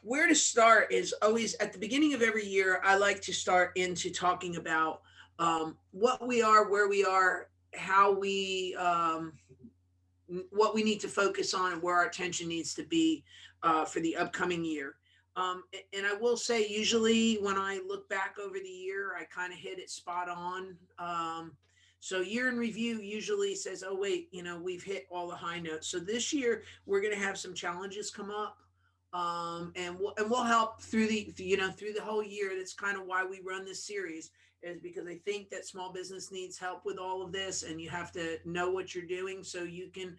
where to start is always at the beginning of every year. I like to start into talking about what we are, where we are, how we, what we need to focus on, and where our attention needs to be for the upcoming year. And I will say, usually when I look back over the year, I kind of hit it spot on. So year in review usually says, oh, wait, we've hit all the high notes. So this year we're going to have some challenges come up. And we'll help through through the whole year. That's kind of why we run this series, is because I think that small business needs help with all of this, and you have to know what you're doing so you can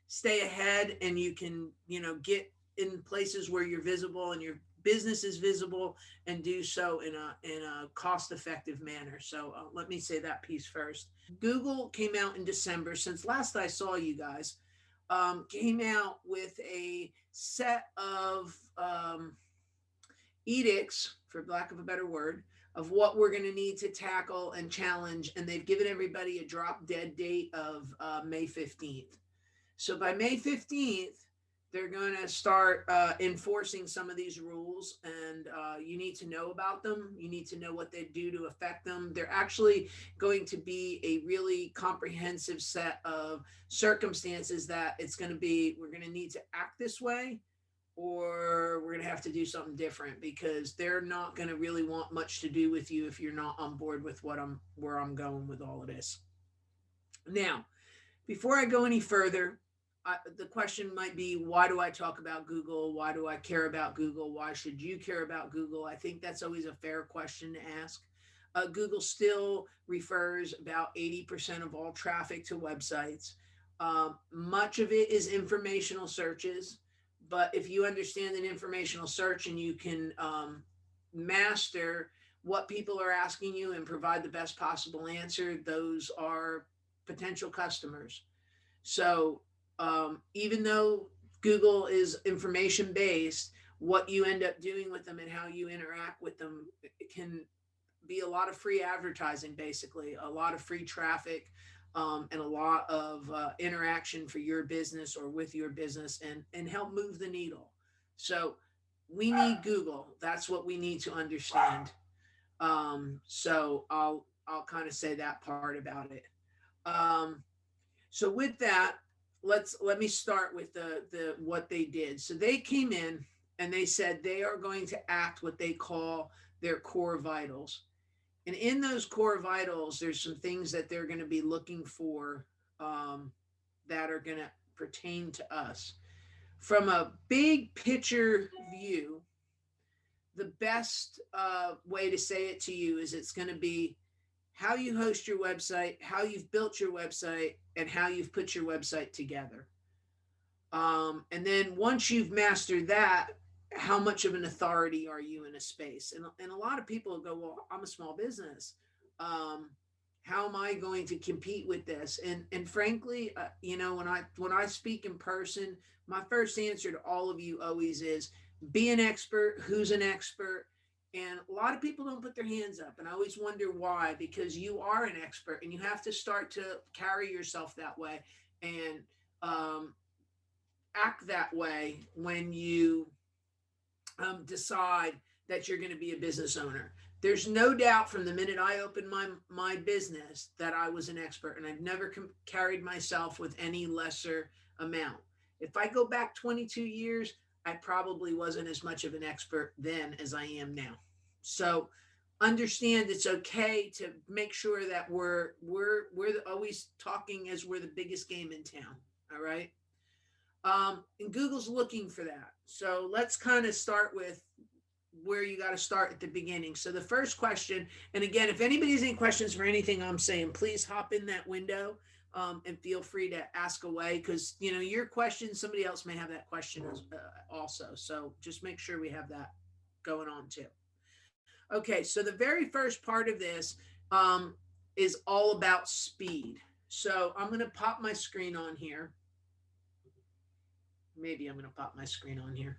stay ahead, and you can get in places where you're visible and your business is visible, and do so in a cost effective manner. So let me say that piece first. Google came out in December. Since last I saw you guys, came out with a set of edicts, for lack of a better word, of what we're going to need to tackle and challenge. And they've given everybody a drop dead date of May 15th. So by May 15th, they're going to start enforcing some of these rules, and you need to know about them. You need to know what they do to affect them. They're actually going to be a really comprehensive set of circumstances that it's going to be, we're going to need to act this way, or we're going to have to do something different, because they're not going to really want much to do with you if you're not on board with where I'm going with all of this. Now, before I go any further, the question might be, why do I talk about Google? Why do I care about Google? Why should you care about Google? I think that's always a fair question to ask. Google still refers about 80% of all traffic to websites. Much of it is informational searches, but if you understand an informational search and you can master what people are asking you and provide the best possible answer, those are potential customers. So even though Google is information based, what you end up doing with them and how you interact with them can be a lot of free advertising, basically, a lot of free traffic, and a lot of interaction for your business or with your business, and help move the needle. So we need Google. That's what we need to understand. So I'll kind of say that part about it. So with that, let me start with the what they did. So they came in and they said they are going to act what they call their core vitals. And in those core vitals, there's some things that they're going to be looking for that are going to pertain to us. From a big picture view, the best way to say it to you is it's going to be how you host your website, how you've built your website, and how you've put your website together. And then once you've mastered that, how much of an authority are you in a space? And a lot of people go, well, I'm a small business. How am I going to compete with this? And frankly, when I speak in person, my first answer to all of you always is, be an expert. Who's an expert? And a lot of people don't put their hands up. And I always wonder why, because you are an expert and you have to start to carry yourself that way and act that way when you decide that you're going to be a business owner. There's no doubt from the minute I opened my business that I was an expert, and I've never carried myself with any lesser amount. If I go back 22 years, I probably wasn't as much of an expert then as I am now. So understand it's okay to make sure that we're always talking as we're the biggest game in town. All right. And Google's looking for that. So let's kind of start with where you got to start at the beginning. So the first question, and again, if anybody has any questions for anything I'm saying, please hop in that window and feel free to ask away, because your question, somebody else may have that question also. So just make sure we have that going on too. Okay, so the very first part of this is all about speed. So I'm going to pop my screen on here. Maybe I'm going to pop my screen on here.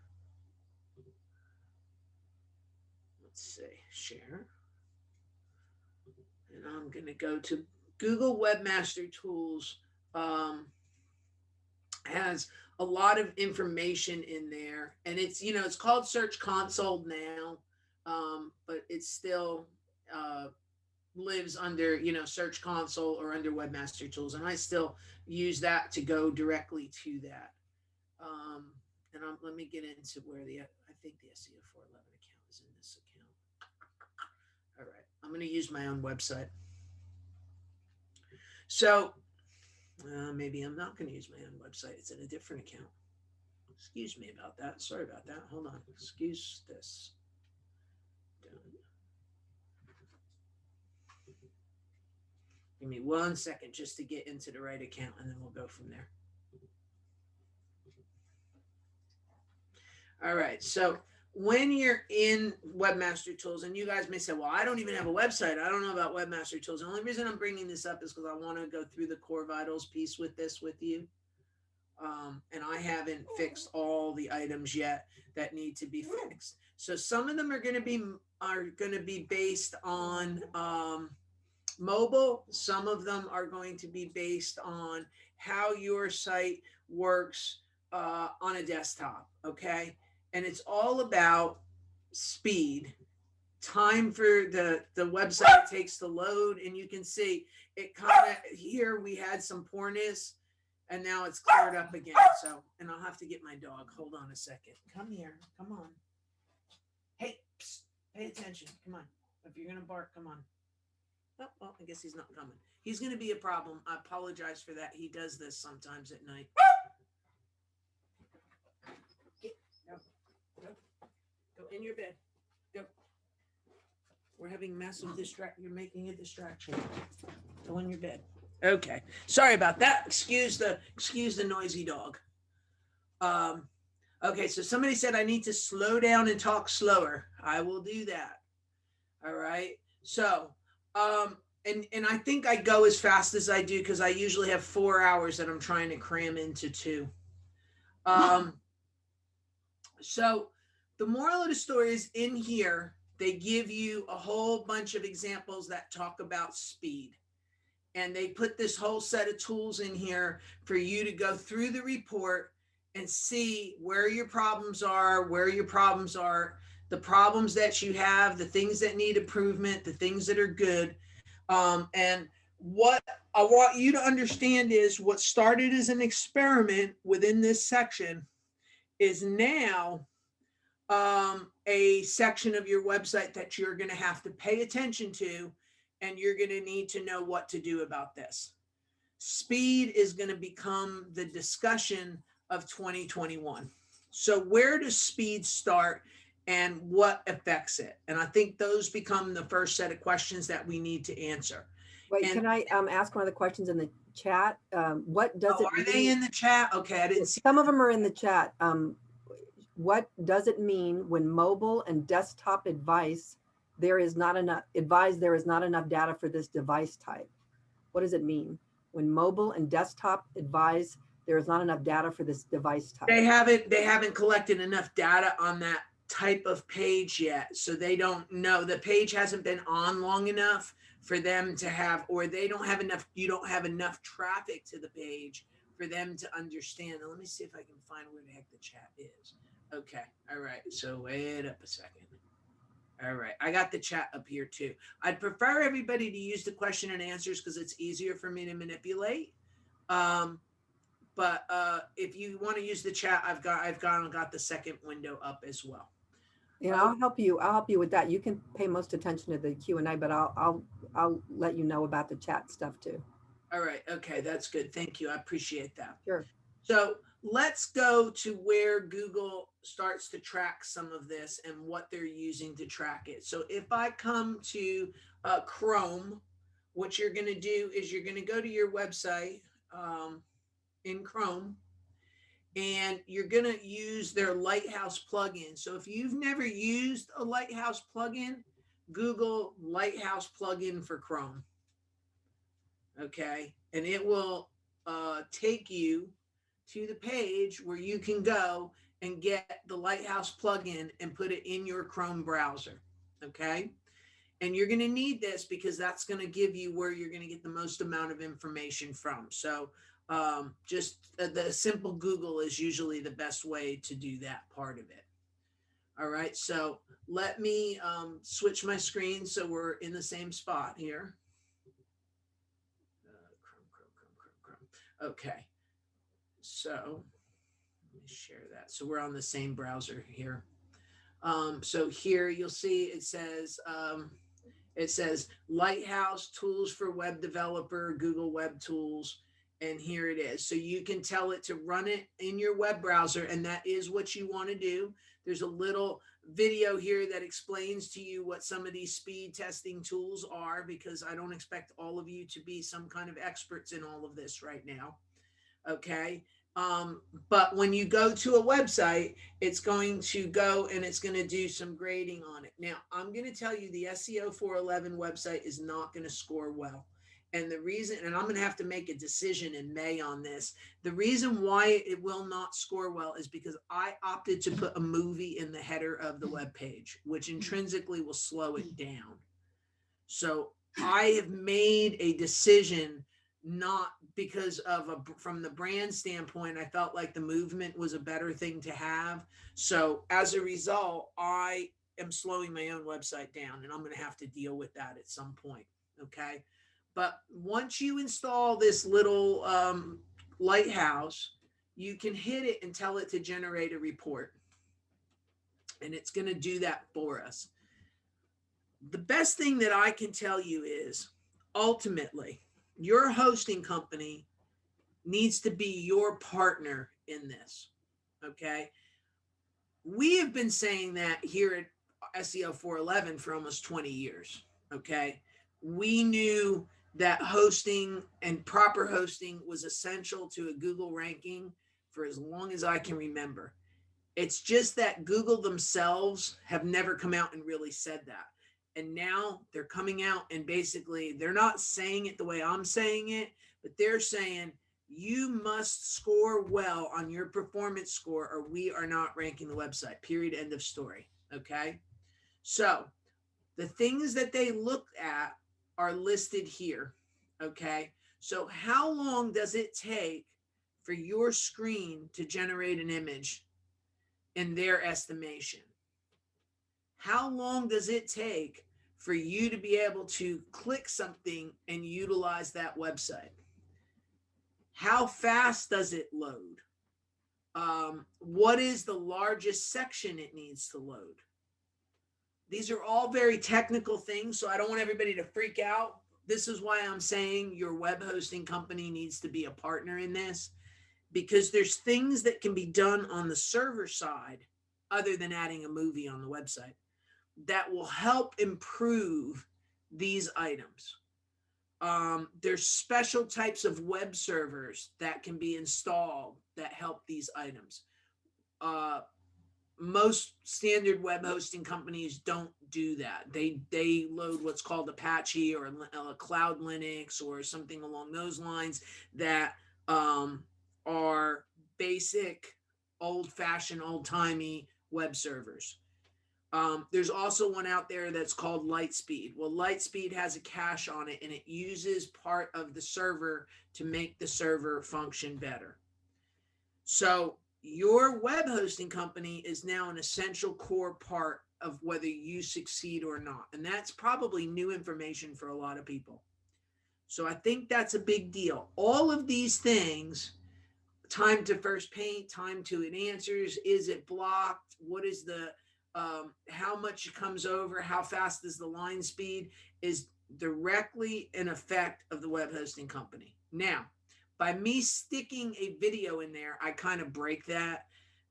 Let's see, share. And I'm going to go to Google Webmaster Tools. Has a lot of information in there, and it's, you know, it's called Search Console now, but it's still lives under, you know, Search Console or under Webmaster Tools, and I still use that to go directly to that. And let me get into where I think the SEO 411 account is in this account. All right, I'm going to use my own website. So maybe I'm not going to use my own website. It's in a different account. Excuse me about that. Sorry about that. Hold on. Excuse this. Done. Give me 1 second just to get into the right account, and then we'll go from there. All right. So when you're in Webmaster Tools, and you guys may say, well, I don't even have a website. I don't know about Webmaster Tools. The only reason I'm bringing this up is because I want to go through the core vitals piece with this with you. And I haven't fixed all the items yet that need to be fixed. So some of them are going to be based on mobile. Some of them are going to be based on how your site works on a desktop. Okay. And it's all about speed, time for the website takes to load. And you can see it kind of, here we had some poorness, and now it's cleared up again. So, and I'll have to get my dog. Hold on a second. Come here. Come on. Hey, psst, pay attention. Come on. If you're going to bark, come on. Oh, well, I guess he's not coming. He's going to be a problem. I apologize for that. He does this sometimes at night. Go in your bed. Go. We're having massive You're making a distraction. Go in your bed. Okay. Sorry about that. Excuse the noisy dog. Okay. So somebody said I need to slow down and talk slower. I will do that. All right. So, and I think I go as fast as I do because I usually have 4 hours that I'm trying to cram into 2. So the moral of the story is in here, they give you a whole bunch of examples that talk about speed. And they put this whole set of tools in here for you to go through the report and see where your problems are, the problems that you have, the things that need improvement, the things that are good. And what I want you to understand is what started as an experiment within this section is now a section of your website that you're going to have to pay attention to, and you're going to need to know what to do about this. Speed is going to become the discussion of 2021. So where does speed start and what affects it? And I think those become the first set of questions that we need to answer. Wait, can I ask one of the questions in the chat? What does it mean? Are they in the chat? Okay, I didn't see. Some of them are in the chat. What does it mean when mobile and desktop advise there is not enough data for this device type? What does it mean when mobile and desktop advise there is not enough data for this device type? They haven't collected enough data on that type of page yet, so they don't know. The page hasn't been on long enough for them to have, or they don't have enough. You don't have enough traffic to the page for them to understand. Now, let me see if I can find where the heck the chat is. Okay. All right. So wait up a second. All right. I got the chat up here too. I'd prefer everybody to use the question and answers because it's easier for me to manipulate. But if you want to use the chat, I've got the second window up as well. Yeah, I'll help you with that. You can pay most attention to the Q&A, but I'll let you know about the chat stuff too. All right. Okay. That's good. Thank you. I appreciate that. Sure. So let's go to where Google starts to track some of this and what they're using to track it. So if I come to Chrome, what you're going to do is you're going to go to your website in Chrome, and you're going to use their Lighthouse plugin. So if you've never used a Lighthouse plugin, Google Lighthouse plugin for Chrome. Okay. And it will take you to the page where you can go and get the Lighthouse plugin and put it in your Chrome browser. Okay. And you're going to need this because that's going to give you where you're going to get the most amount of information from. So Just the simple Google is usually the best way to do that part of it. All right, so let me switch my screen so we're in the same spot here. Chrome. Okay, so let me share that. So we're on the same browser here. So here you'll see it says Lighthouse Tools for Web Developer, Google Web Tools, and here it is. So you can tell it to run it in your web browser, and that is what you want to do. There's a little video here that explains to you what some of these speed testing tools are, because I don't expect all of you to be some kind of experts in all of this right now. Okay. But when you go to a website, it's going to go and it's going to do some grading on it. Now, I'm going to tell you the SEO 411 website is not going to score well. And the reason, and I'm going to have to make a decision in May on this, the reason why it will not score well is because I opted to put a movie in the header of the web page, which intrinsically will slow it down. So I have made a decision, not because of from the brand standpoint, I felt like the movement was a better thing to have. So as a result, I am slowing my own website down, and I'm going to have to deal with that at some point. Okay. But once you install this little Lighthouse, you can hit it and tell it to generate a report. And it's going to do that for us. The best thing that I can tell you is ultimately your hosting company needs to be your partner in this. Okay. We have been saying that here at SEO 411 for almost 20 years. Okay. We knew that hosting and proper hosting was essential to a Google ranking for as long as I can remember. It's just that Google themselves have never come out and really said that. And now they're coming out and basically they're not saying it the way I'm saying it, but they're saying you must score well on your performance score or we are not ranking the website, period, end of story. Okay. So the things that they look at are listed here. Okay. So how long does it take for your screen to generate an image in their estimation? How long does it take for you to be able to click something and utilize that website? How fast does it load? What is the largest section it needs to load? These are all very technical things, so I don't want everybody to freak out. This is why I'm saying your web hosting company needs to be a partner in this, because there's things that can be done on the server side other than adding a movie on the website that will help improve these items. There's special types of web servers that can be installed that help these items. Most standard web hosting companies don't do that. They load what's called Apache or Cloud Linux or something along those lines that are basic, old-fashioned, old-timey web servers. There's also one out there that's called Lightspeed. Well, Lightspeed has a cache on it, and it uses part of the server to make the server function better. So your web hosting company is now an essential core part of whether you succeed or not. And that's probably new information for a lot of people. So I think that's a big deal. All of these things, time to first paint, time to it answers, is it blocked? What is the how much it comes over, how fast is the line speed, is directly an effect of the web hosting company. Now, by me sticking a video in there, I kind of break that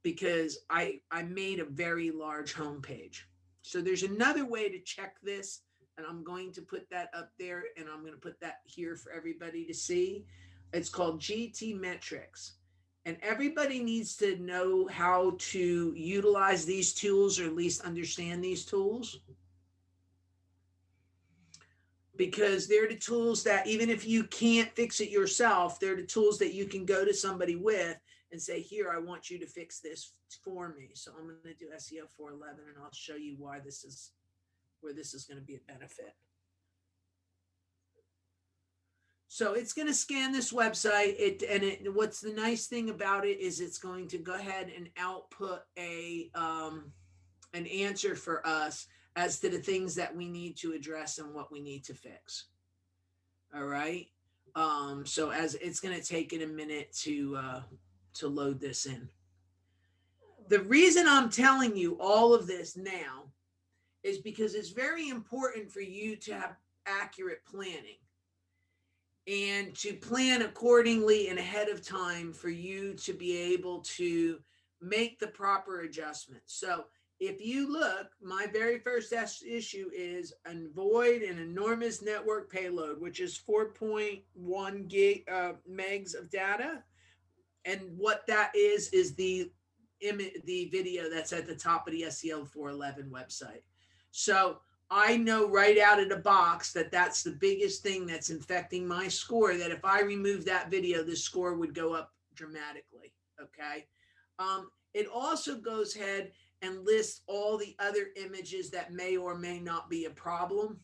because I made a very large homepage. So there's another way to check this, and I'm going to put that up there, and I'm going to put that here for everybody to see. It's called GT Metrics. And everybody needs to know how to utilize these tools, or at least understand these tools. Because they're the tools that, even if you can't fix it yourself, they're the tools that you can go to somebody with and say, here, I want you to fix this for me. So I'm going to do SEO 411, and I'll show you why this is, where this is going to be a benefit. So it's going to scan this website. What's the nice thing about it is it's going to go ahead and output an answer for us as to the things that we need to address and what we need to fix. All right. So as it's going to take it a minute to load this in. The reason I'm telling you all of this now is because it's very important for you to have accurate planning and to plan accordingly and ahead of time for you to be able to make the proper adjustments. So if you look, my very first issue is avoid an enormous network payload, which is 4.1 gig megs of data. And what that is the video that's at the top of the SEL 411 website. So I know right out of the box that that's the biggest thing that's infecting my score, that if I remove that video, the score would go up dramatically. Okay. It also goes ahead and lists all the other images that may or may not be a problem.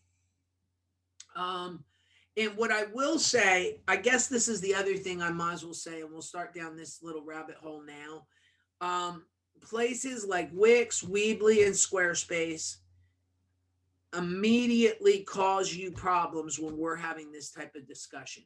And what I will say, I guess this is the other thing I might as well say, and we'll start down this little rabbit hole now. Places like Wix, Weebly, and Squarespace immediately cause you problems when we're having this type of discussion.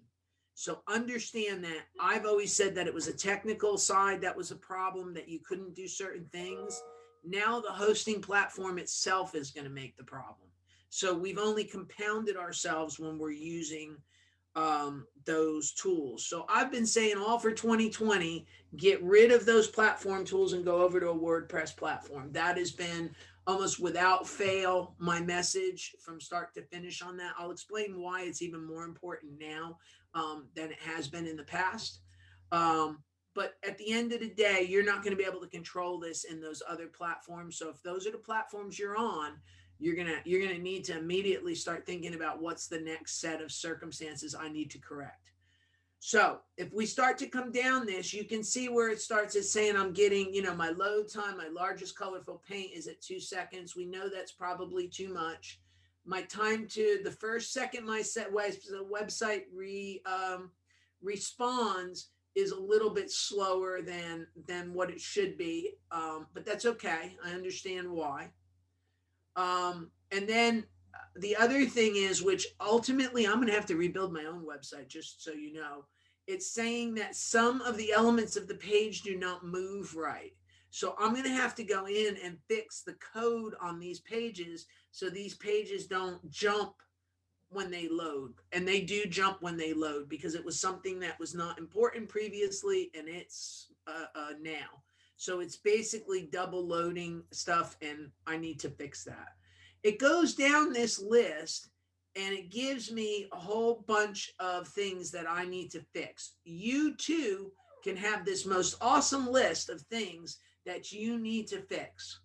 So understand that. I've always said that it was a technical side that was a problem, that you couldn't do certain things. Now the hosting platform itself is going to make the problem. So we've only compounded ourselves when we're using those tools. So I've been saying all for 2020, get rid of those platform tools and go over to a WordPress platform. That has been almost without fail my message from start to finish on that. I'll explain why it's even more important now than it has been in the past. But at the end of the day, you're not going to be able to control this in those other platforms. So if those are the platforms you're on, you're gonna need to immediately start thinking about what's the next set of circumstances I need to correct. So if we start to come down this, you can see where it starts as saying I'm getting, my load time, my largest colorful paint is at 2 seconds. We know that's probably too much. My time to the first second my website responds is a little bit slower than what it should be, but that's okay. I understand why. And then the other thing is, which ultimately I'm going to have to rebuild my own website, just so you know, it's saying that some of the elements of the page do not move right. So I'm going to have to go in and fix the code on these pages so these pages don't jump when they load. And they do jump when they load because it was something that was not important previously, and it's now. So it's basically double loading stuff, and I need to fix that. It goes down this list and it gives me a whole bunch of things that I need to fix. You too can have this most awesome list of things that you need to fix.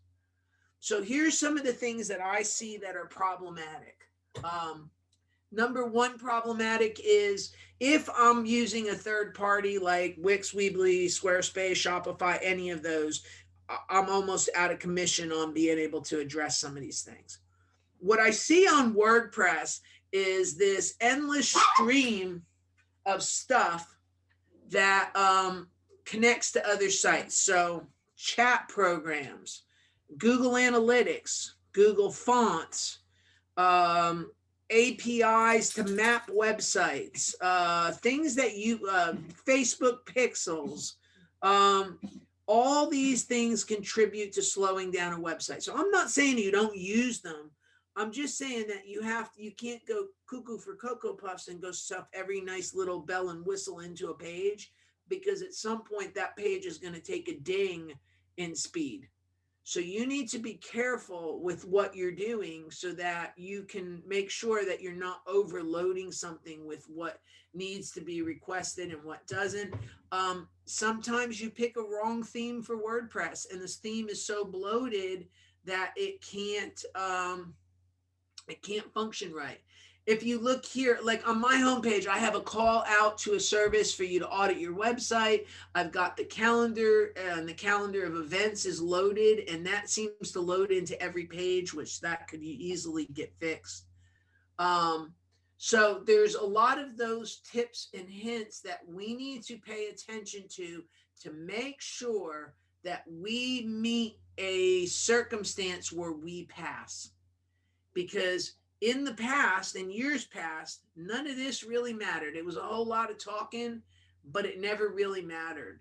So here's some of the things that I see that are problematic. Number one problematic is if I'm using a third party like Wix, Weebly, Squarespace, Shopify, any of those, I'm almost out of commission on being able to address some of these things. What I see on WordPress is this endless stream of stuff that connects to other sites. So chat programs, Google Analytics, Google Fonts, APIs to map websites, things that Facebook pixels, all these things contribute to slowing down a website. So I'm not saying you don't use them. I'm just saying that you can't go cuckoo for Cocoa Puffs and go stuff every nice little bell and whistle into a page, because at some point that page is going to take a ding in speed. So you need to be careful with what you're doing so that you can make sure that you're not overloading something with what needs to be requested and what doesn't. Sometimes you pick a wrong theme for WordPress and this theme is so bloated that it can't function right. If you look here, like on my homepage, I have a call out to a service for you to audit your website. I've got the calendar, and the calendar of events is loaded, and that seems to load into every page, which that could easily get fixed. So there's a lot of those tips and hints that we need to pay attention to make sure that we meet a circumstance where we pass. Because in the past, in years past, none of this really mattered. It was a whole lot of talking, but it never really mattered.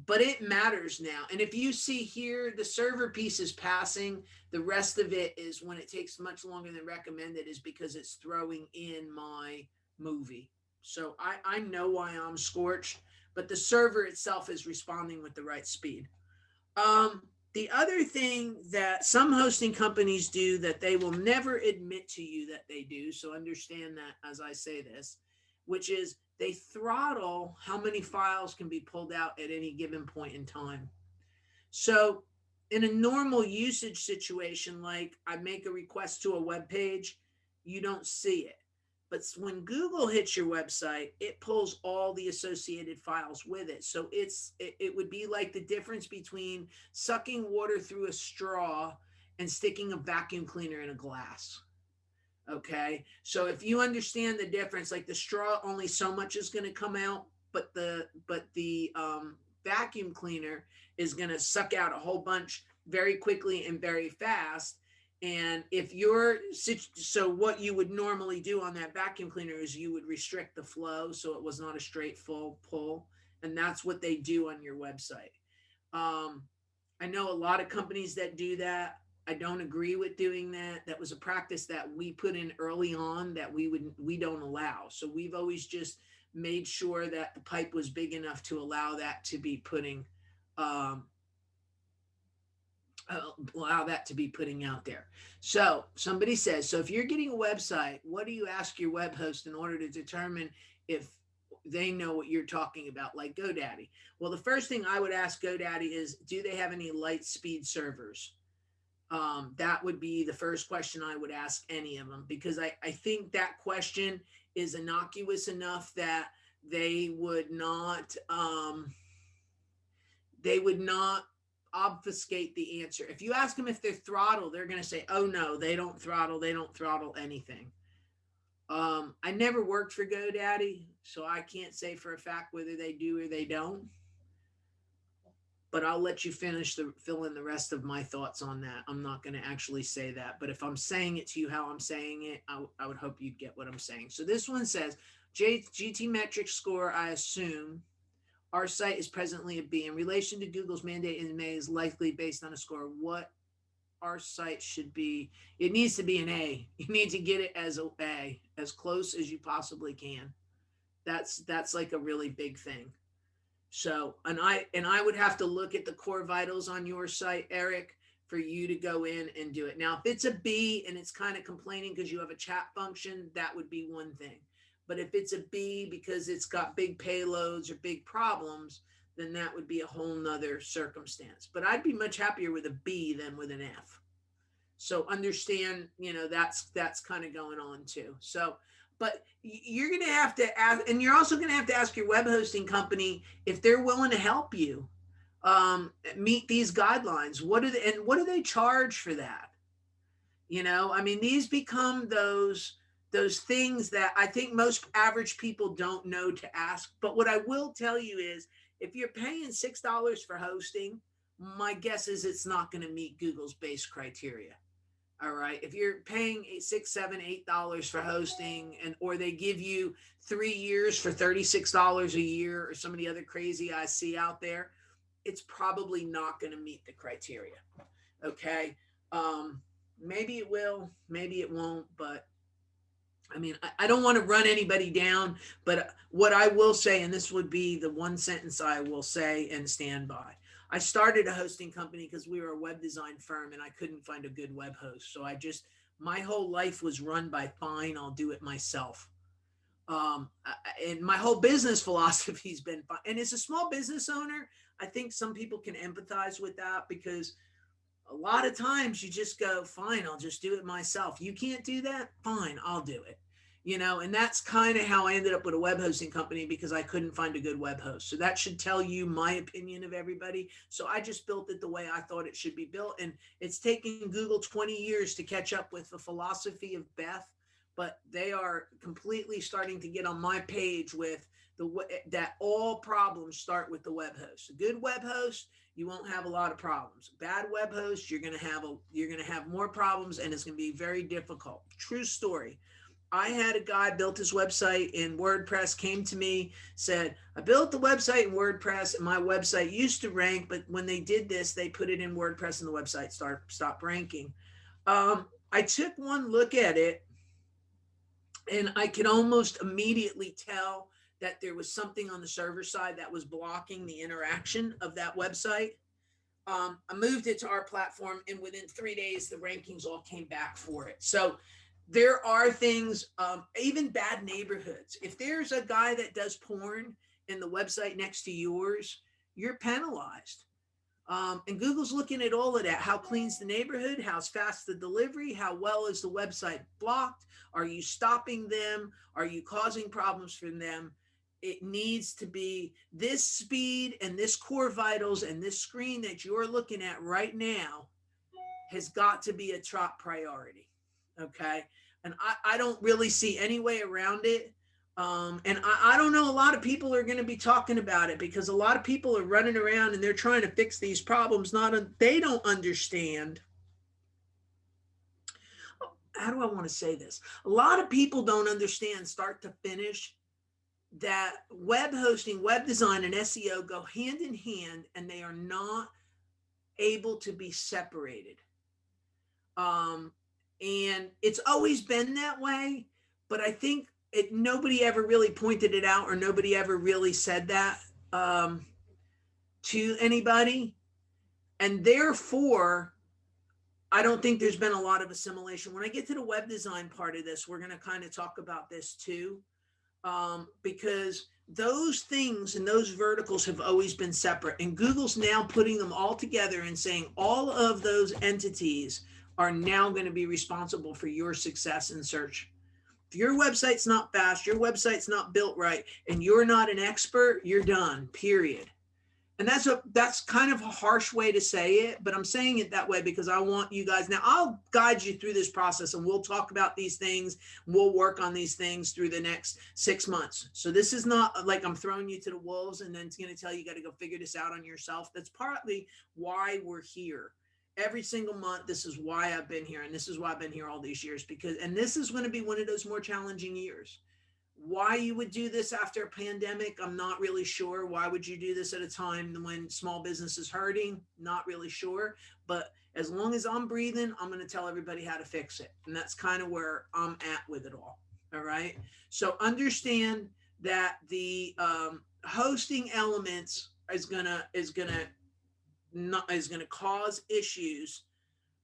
But it matters now. And if you see here, the server piece is passing. The rest of it is when it takes much longer than recommended, is because it's throwing in my movie. So I know why I'm scorched, but the server itself is responding with the right speed. The other thing that some hosting companies do that they will never admit to you that they do, so understand that as I say this, which is they throttle how many files can be pulled out at any given point in time. So in a normal usage situation, like I make a request to a web page, you don't see it. But when Google hits your website, it pulls all the associated files with it. So it would be like the difference between sucking water through a straw and sticking a vacuum cleaner in a glass. Okay. So if you understand the difference, like the straw, only so much is going to come out, but the vacuum cleaner is going to suck out a whole bunch very quickly and very fast. And if you're, so what you would normally do on that vacuum cleaner is you would restrict the flow so it was not a straight full pull. And that's what they do on your website. Um, I know a lot of companies that do that. I don't agree with doing that. That was a practice that we put in early on that we don't allow. So we've always just made sure that the pipe was big enough to allow that to be putting um, allow that to be putting out there. So somebody says, so if you're getting a website, what do you ask your web host in order to determine if they know what you're talking about, like GoDaddy? Well, the first thing I would ask GoDaddy is, do they have any light speed servers? That would be the first question I would ask any of them, because I think that question is innocuous enough that they would not obfuscate the answer. If you ask them if they're throttle, they're going to say, oh no, they don't throttle anything. I never worked for GoDaddy, so I can't say for a fact whether they do or they don't. But I'll let you fill in the rest of my thoughts on that. I'm not going to actually say that, but if I'm saying it to you how I'm saying it, I would hope you'd get what I'm saying. So this one says, GT metric score, I assume our site is presently a B. In relation to Google's mandate in May is likely based on a score. What our site should be, it needs to be an A. You need to get it as a A, as close as you possibly can. That's like a really big thing. So, and I would have to look at the core vitals on your site, Eric, for you to go in and do it. Now, if it's a B and it's kind of complaining because you have a chat function, that would be one thing. But if it's a B because it's got big payloads or big problems, then that would be a whole nother circumstance. But I'd be much happier with a B than with an F. So understand, that's kind of going on too. So, but you're going to have to ask, and you're also going to have to ask your web hosting company if they're willing to help you meet these guidelines. What do they charge for that? These become those things that I think most average people don't know to ask. But what I will tell you is, if you're paying $6 for hosting, my guess is it's not going to meet Google's base criteria. All right. If you're paying $6, $7, $8 for hosting, or they give you 3 years for $36 a year, or some of the other crazy I see out there, it's probably not going to meet the criteria. Okay. Maybe it will, maybe it won't, but I don't want to run anybody down, but what I will say, and this would be the one sentence I will say and stand by. I started a hosting company because we were a web design firm and I couldn't find a good web host. So my whole life was run by, fine, I'll do it myself. And my whole business philosophy has been fine. And as a small business owner, I think some people can empathize with that, because a lot of times you just go, fine, I'll just do it myself. You can't do that? Fine, I'll do it. And that's kind of how I ended up with a web hosting company, because I couldn't find a good web host. So that should tell you my opinion of everybody. So I just built it the way I thought it should be built. And it's taken Google 20 years to catch up with the philosophy of Beth, but they are completely starting to get on my page with that all problems start with the web host. A good web host, you won't have a lot of problems. Bad web host, you're going to have more problems, and it's going to be very difficult. True story. I had a guy built his website in WordPress, came to me, said, I built the website in WordPress and my website used to rank, but when they did this, they put it in WordPress and the website stopped ranking. I took one look at it and I could almost immediately tell that there was something on the server side that was blocking the interaction of that website. I moved it to our platform, and within 3 days, the rankings all came back for it. So there are things, even bad neighborhoods. If there's a guy that does porn in the website next to yours, you're penalized. And Google's looking at all of that. How clean's the neighborhood? How's fast the delivery? How well is the website blocked? Are you stopping them? Are you causing problems for them? It needs to be this speed and this core vitals and this screen that you're looking at right now has got to be a top priority. Okay. And I don't really see any way around it. And I don't know, a lot of people are going to be talking about it because a lot of people are running around and they're trying to fix these problems. They don't understand. How do I want to say this? A lot of people don't understand start to finish that web hosting, web design, and SEO go hand in hand, and they are not able to be separated. And it's always been that way, but I think nobody ever really pointed it out, or nobody ever really said that to anybody. And therefore, I don't think there's been a lot of assimilation. When I get to the web design part of this, we're going to kind of talk about this too, because those things and those verticals have always been separate. And Google's now putting them all together and saying all of those entities are now going to be responsible for your success in search. If your website's not fast, your website's not built right, and you're not an expert, you're done, period. And that's kind of a harsh way to say it, but I'm saying it that way because I want you guys. Now, I'll guide you through this process, and we'll talk about these things. We'll work on these things through the next 6 months. So this is not like I'm throwing you to the wolves and then it's going to tell you got to go figure this out on yourself. That's partly why we're here. Every single month, this is why I've been here, and this is why I've been here all these years, and this is going to be one of those more challenging years. Why you would do this after a pandemic, I'm not really sure. Why would you do this at a time when small business is hurting? Not really sure. But as long as I'm breathing, I'm going to tell everybody how to fix it. And that's kind of where I'm at with it all. All right. So understand that the hosting elements is gonna cause issues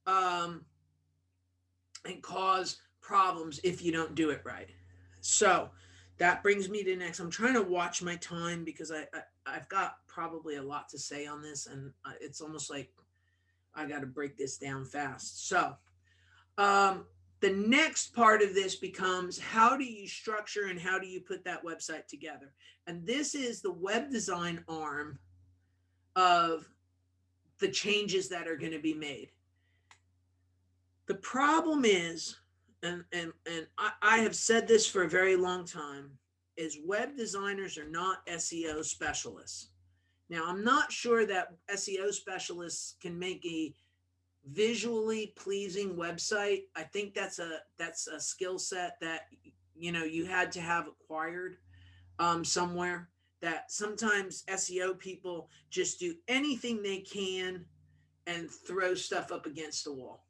and cause problems if you don't do it right. So that brings me to next. I'm trying to watch my time because I've got probably a lot to say on this, and it's almost like I got to break this down fast. So the next part of this becomes, how do you structure and how do you put that website together? And this is the web design arm of the changes that are going to be made. The problem is, and I have said this for a very long time, is web designers are not SEO specialists. Now, I'm not sure that SEO specialists can make a visually pleasing website. I think that's a skill set that you had to have acquired somewhere. That sometimes SEO people just do anything they can and throw stuff up against the wall.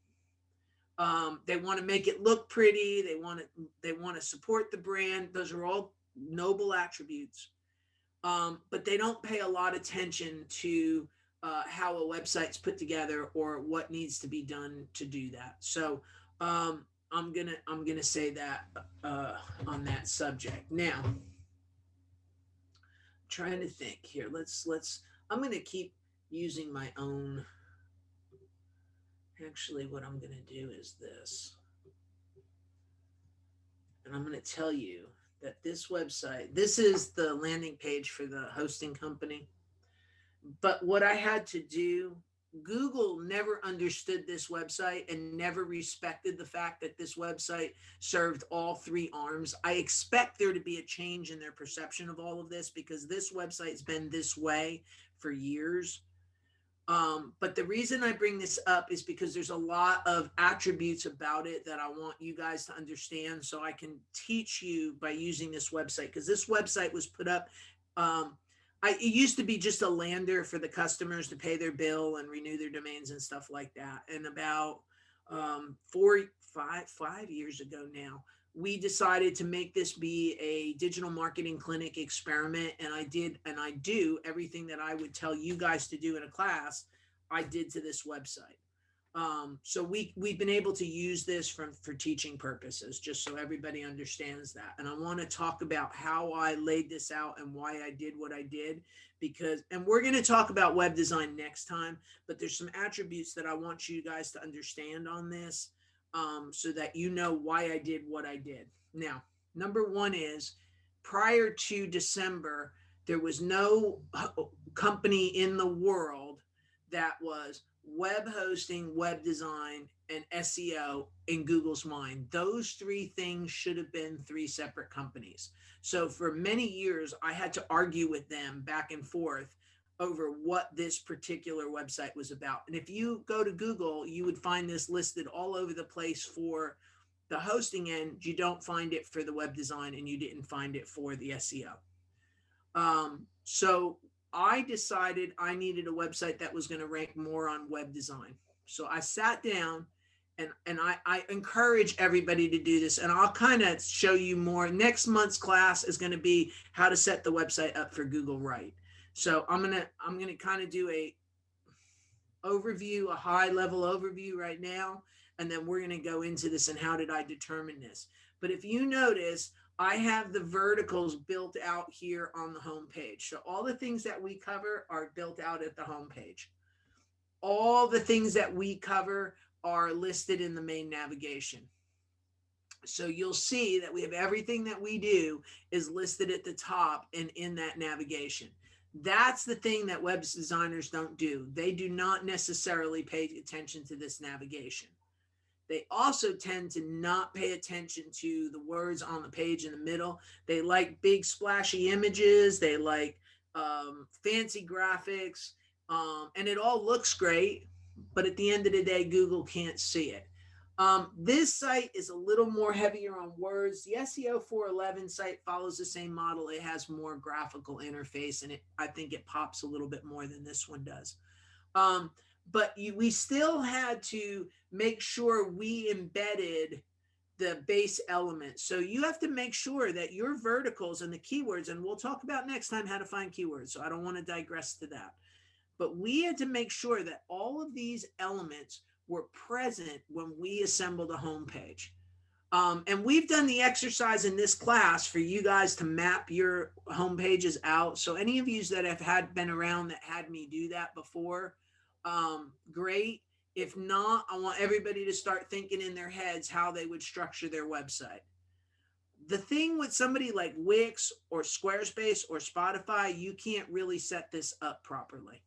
They want to make it look pretty. They want to support the brand. Those are all noble attributes. But they don't pay a lot of attention to how a website's put together or what needs to be done to do that. So I'm gonna say that on that subject. Now, I'm trying to think here. I'm gonna keep using my own. Actually, what I'm going to do is this. And I'm going to tell you that this website, this is the landing page for the hosting company. But what I had to do Google never understood this website and never respected the fact that this website served all three arms. I expect there to be a change in their perception of all of this because this website's been this way for years. But the reason I bring this up is because there's a lot of attributes about it that I want you guys to understand so I can teach you by using this website. Because this website was put up, it used to be just a lander for the customers to pay their bill and renew their domains and stuff like that. And about 5 years ago now, we decided to make this be a digital marketing clinic experiment. And I did, and I do everything that I would tell you guys to do in a class, I did to this website. So we've been able to use this for teaching purposes, just so everybody understands that. And I want to talk about how I laid this out and why I did what I did, because, and we're going to talk about web design next time, but there's some attributes that I want you guys to understand on this, so that you know why I did what I did. Now, number one is, prior to December, there was no company in the world that was web hosting, web design, and SEO in Google's mind. Those three things should have been three separate companies. So for many years, I had to argue with them back and forth over what this particular website was about. And if you go to Google, you would find this listed all over the place for the hosting end. You don't find it for the web design, and you didn't find it for the SEO. So I decided I needed a website that was going to rank more on web design. So I sat down, and I encourage everybody to do this. And I'll kind of show you more. Next month's class is going to be how to set the website up for Google Right. So I'm going to kind of do a high level overview right now. And then we're going to go into this and how did I determine this. But if you notice, I have the verticals built out here on the home page. So all the things that we cover are built out at the home page. All the things that we cover are listed in the main navigation. So you'll see that we have everything that we do is listed at the top and in that navigation. That's the thing that web designers don't do. They do not necessarily pay attention to this navigation. They also tend to not pay attention to the words on the page in the middle. They like big splashy images. They like fancy graphics, and it all looks great. But at the end of the day, Google can't see it. This site is a little more heavier on words. The SEO 411 site follows the same model. It has more graphical interface, and I think it pops a little bit more than this one does. But we still had to make sure we embedded the base element. So you have to make sure that your verticals and the keywords, and we'll talk about next time how to find keywords, so I don't want to digress to that. But we had to make sure that all of these elements were present when we assembled a homepage. And we've done the exercise in this class for you guys to map your home pages out. So any of you that have been around that had me do that before, great. If not, I want everybody to start thinking in their heads how they would structure their website. The thing with somebody like Wix or Squarespace or Spotify, you can't really set this up properly.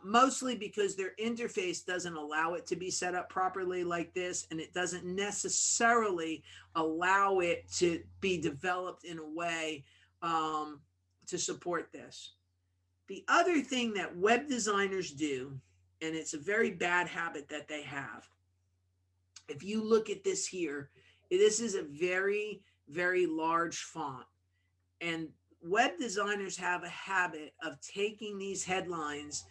Mostly because their interface doesn't allow it to be set up properly like this, and it doesn't necessarily allow it to be developed in a way to support this. The other thing that web designers do, and it's a very bad habit that they have, if you look at this here, this is a very, very large font. And web designers have a habit of taking these headlines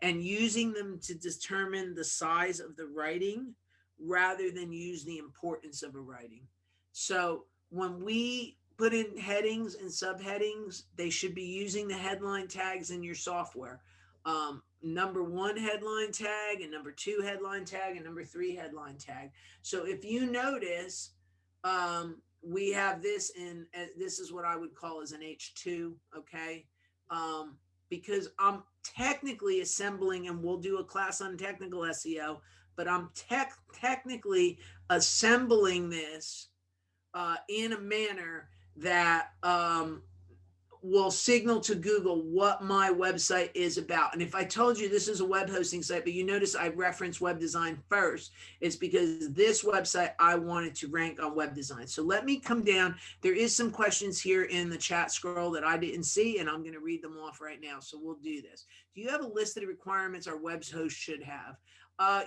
and using them to determine the size of the writing rather than use the importance of a writing. So when we put in headings and subheadings, they should be using the headline tags in your software. Number 1 headline tag, and number 2 headline tag, and number 3 headline tag. So if you notice, we have this in, this is what I would call as an H2, okay? Because I'm technically assembling, and we'll do a class on technical SEO, but I'm technically assembling this in a manner that will signal to Google what my website is about. And if I told you this is a web hosting site, but you notice I referenced web design first, it's because this website, I wanted to rank on web design. So let me come down. There is some questions here in the chat scroll that I didn't see, and I'm going to read them off right now. So we'll do this. Do you have a list of the requirements our web host should have?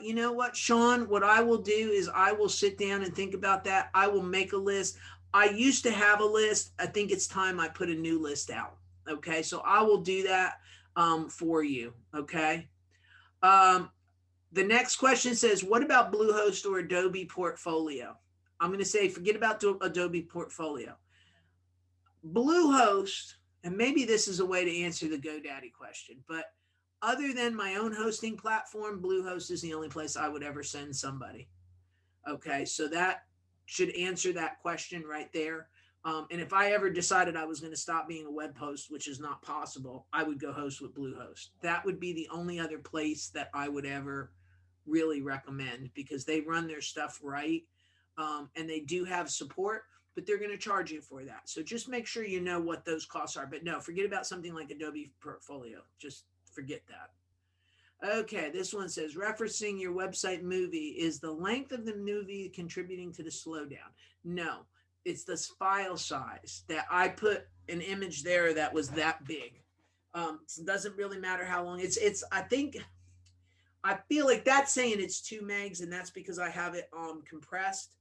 You know what, Sean, what I will do is I will sit down and think about that. I will make a list. I used to have a list. I think it's time I put a new list out. Okay. So I will do that for you. Okay. The next question says, what about Bluehost or Adobe Portfolio? I'm going to say, forget about Adobe Portfolio. Bluehost, and maybe this is a way to answer the GoDaddy question, but other than my own hosting platform, Bluehost is the only place I would ever send somebody. Okay, so that should answer that question right there. And if I ever decided I was going to stop being a web host, which is not possible, I would go host with Bluehost. That would be the only other place that I would ever really recommend, because they run their stuff right, and they do have support, but they're going to charge you for that. So just make sure you know what those costs are. But no, forget about something like Adobe Portfolio. Just forget that. Okay, this one says, referencing your website movie, is the length of the movie contributing to the slowdown? No, it's the file size that I put an image there that was that big. It doesn't really matter how long I feel like that's saying it's 2 megs, and that's because I have it compressed.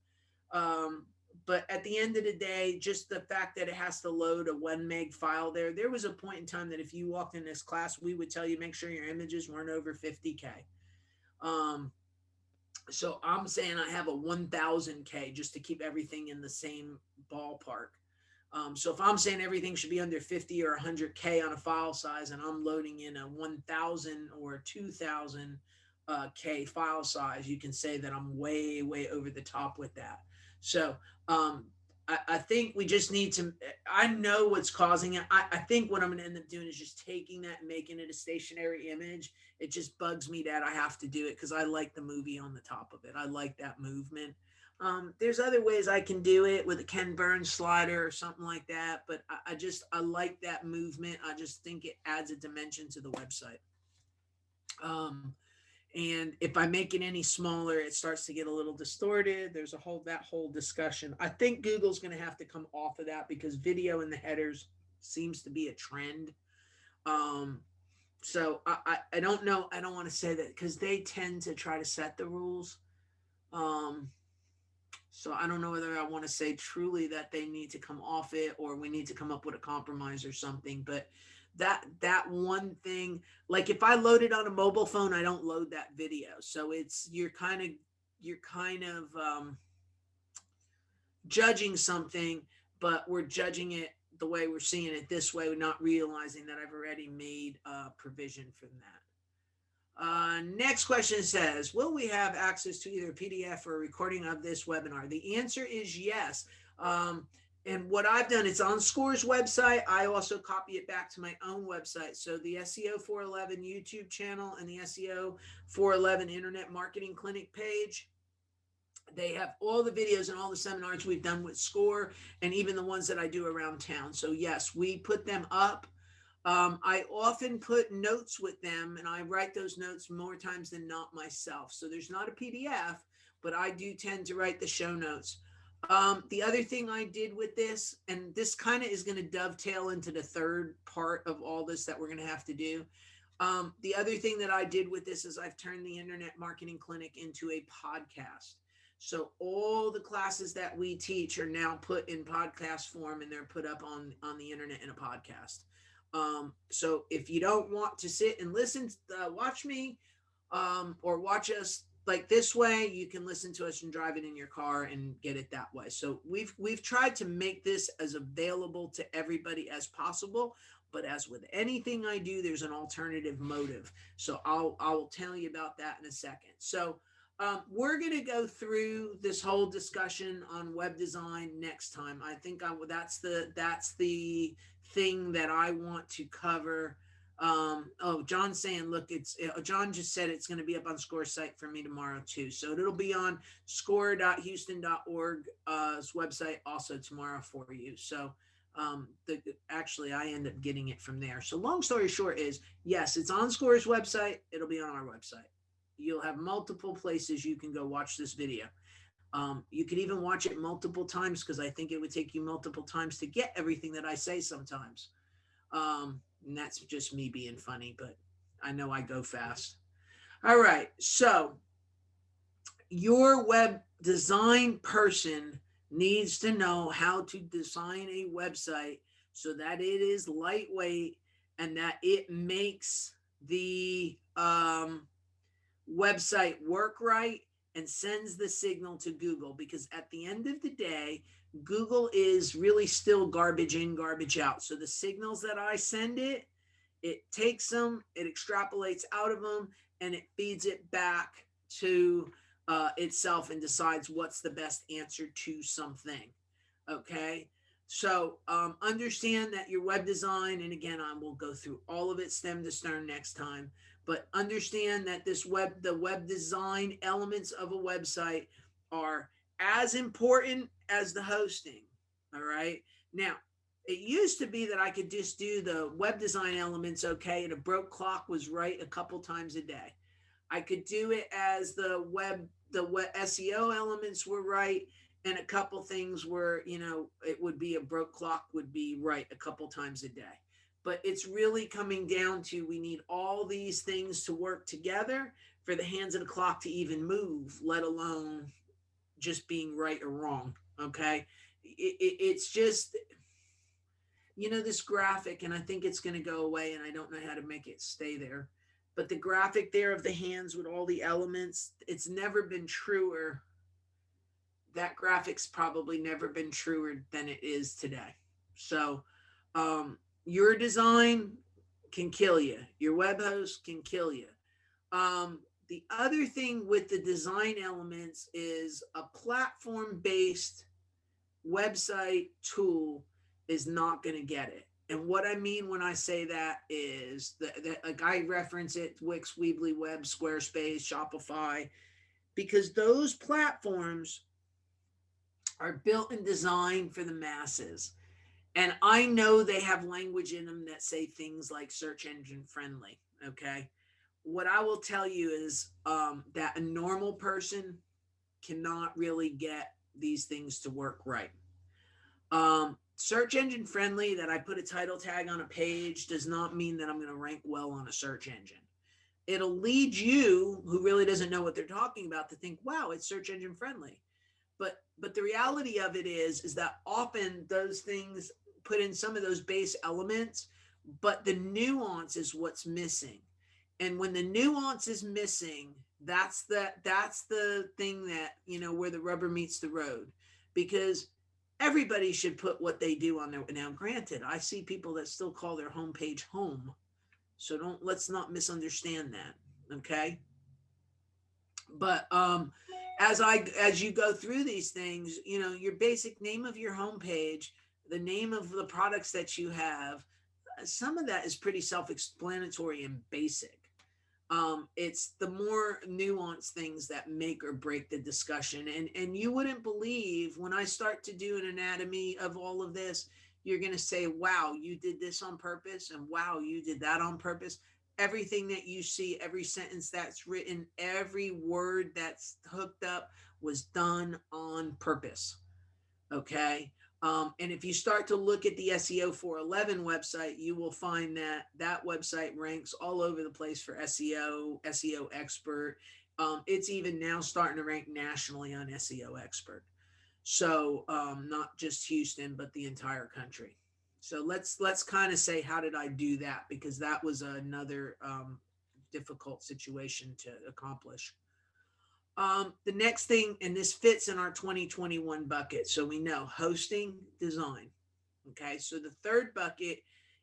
But at the end of the day, just the fact that it has to load a 1 meg file there was a point in time that if you walked in this class, we would tell you, make sure your images weren't over 50K. So I'm saying I have a 1000K just to keep everything in the same ballpark. So if I'm saying everything should be under 50 or 100K on a file size, and I'm loading in a 1000 or 2000 K file size, you can say that I'm way, way over the top with that. So I think we just need to, I know what's causing it. I think what I'm going to end up doing is just taking that and making it a stationary image. It just bugs me that I have to do it, because I like the movie on the top of it. I like that movement. There's other ways I can do it with a Ken Burns slider or something like that, but I like that movement. I just think it adds a dimension to the website. And if I make it any smaller, it starts to get a little distorted. There's that whole discussion. I think Google's going to have to come off of that, because video in the headers seems to be a trend. So I don't know. I don't want to say that, because they tend to try to set the rules. So I don't know whether I want to say truly that they need to come off it, or we need to come up with a compromise or something. But that one thing, like if I load it on a mobile phone, I don't load that video. So you're kind of judging something, but we're judging it the way we're seeing it this way, not realizing that I've already made a provision for that. Next question says, will we have access to either a PDF or a recording of this webinar? The answer is yes. And what I've done, it's on SCORE's website. I also copy it back to my own website. So the SEO 411 YouTube channel and the SEO 411 Internet Marketing Clinic page, they have all the videos and all the seminars we've done with SCORE, and even the ones that I do around town. So yes, we put them up. I often put notes with them, and I write those notes more times than not myself. So there's not a PDF, but I do tend to write the show notes. The other thing I did with this, and this kind of is going to dovetail into the third part of all this that we're going to have to do. The other thing that I did with this is I've turned the Internet Marketing Clinic into a podcast. So all the classes that we teach are now put in podcast form, and they're put up on the internet in a podcast. So if you don't want to sit and listen, watch me, or watch us like this way, you can listen to us and drive it in your car and get it that way. So we've tried to make this as available to everybody as possible, but as with anything I do, there's an alternative motive. So I'll tell you about that in a second. So we're going to go through this whole discussion on web design next time. I think that's the thing that I want to cover. John's saying, look, John just said it's going to be up on SCORE site for me tomorrow too. So it'll be on score.houston.org's website also tomorrow for you. So Actually, I end up getting it from there. So long story short is, yes, it's on Score's website. It'll be on our website. You'll have multiple places you can go watch this video. You could even watch it multiple times because I think it would take you multiple times to get everything that I say sometimes. And that's just me being funny, but I know I go fast. All right. So your web design person needs to know how to design a website so that it is lightweight and that it makes the website work right and sends the signal to Google, because at the end of the day, Google is really still garbage in, garbage out. So the signals that I send it, it takes them, it extrapolates out of them, and it feeds it back to itself and decides what's the best answer to something. Okay. So understand that your web design, and again, I will go through all of it stem to stern next time, but understand that the web design elements of a website are as important as the hosting. All right. Now, it used to be that I could just do the web design elements okay, and a broke clock was right a couple times a day. I could do it as the web SEO elements were right, and a couple things were, it would be a broke clock would be right a couple times a day. But it's really coming down to, we need all these things to work together for the hands of the clock to even move, let alone just being right or wrong. Okay. It's just, this graphic, and I think it's going to go away, and I don't know how to make it stay there. But the graphic there of the hands with all the elements, it's never been truer. That graphic's probably never been truer than it is today. So, your design can kill you. Your web host can kill you. The other thing with the design elements is a platform based website tool is not going to get it. And what I mean when I say that is that like I reference it, Wix, Weebly Web, Squarespace, Shopify, because those platforms are built and designed for the masses. And I know they have language in them that say things like search engine friendly. Okay. What I will tell you is that a normal person cannot really get these things to work right. Search engine friendly, that I put a title tag on a page, does not mean that I'm going to rank well on a search engine. It'll lead you, who really doesn't know what they're talking about, to think, wow, it's search engine friendly. But the reality of it is that often those things put in some of those base elements, but the nuance is what's missing. And when the nuance is missing, that's the thing that, where the rubber meets the road. Because everybody should put what they do on there. Now, granted, I see people that still call their homepage home. So let's not misunderstand that. Okay. But as you go through these things, your basic name of your homepage, the name of the products that you have, some of that is pretty self-explanatory and basic. It's the more nuanced things that make or break the discussion. And you wouldn't believe, when I start to do an anatomy of all of this, you're going to say, wow, you did this on purpose, and wow, you did that on purpose. Everything that you see, every sentence that's written, every word that's hooked up was done on purpose. Okay. And if you start to look at the SEO 411 website, you will find that that website ranks all over the place for SEO expert. It's even now starting to rank nationally on SEO expert. So not just Houston, but the entire country. So let's kind of say, how did I do that? Because that was another difficult situation to accomplish. The next thing, and this fits in our 2021 bucket. So we know hosting, design. Okay. So the third bucket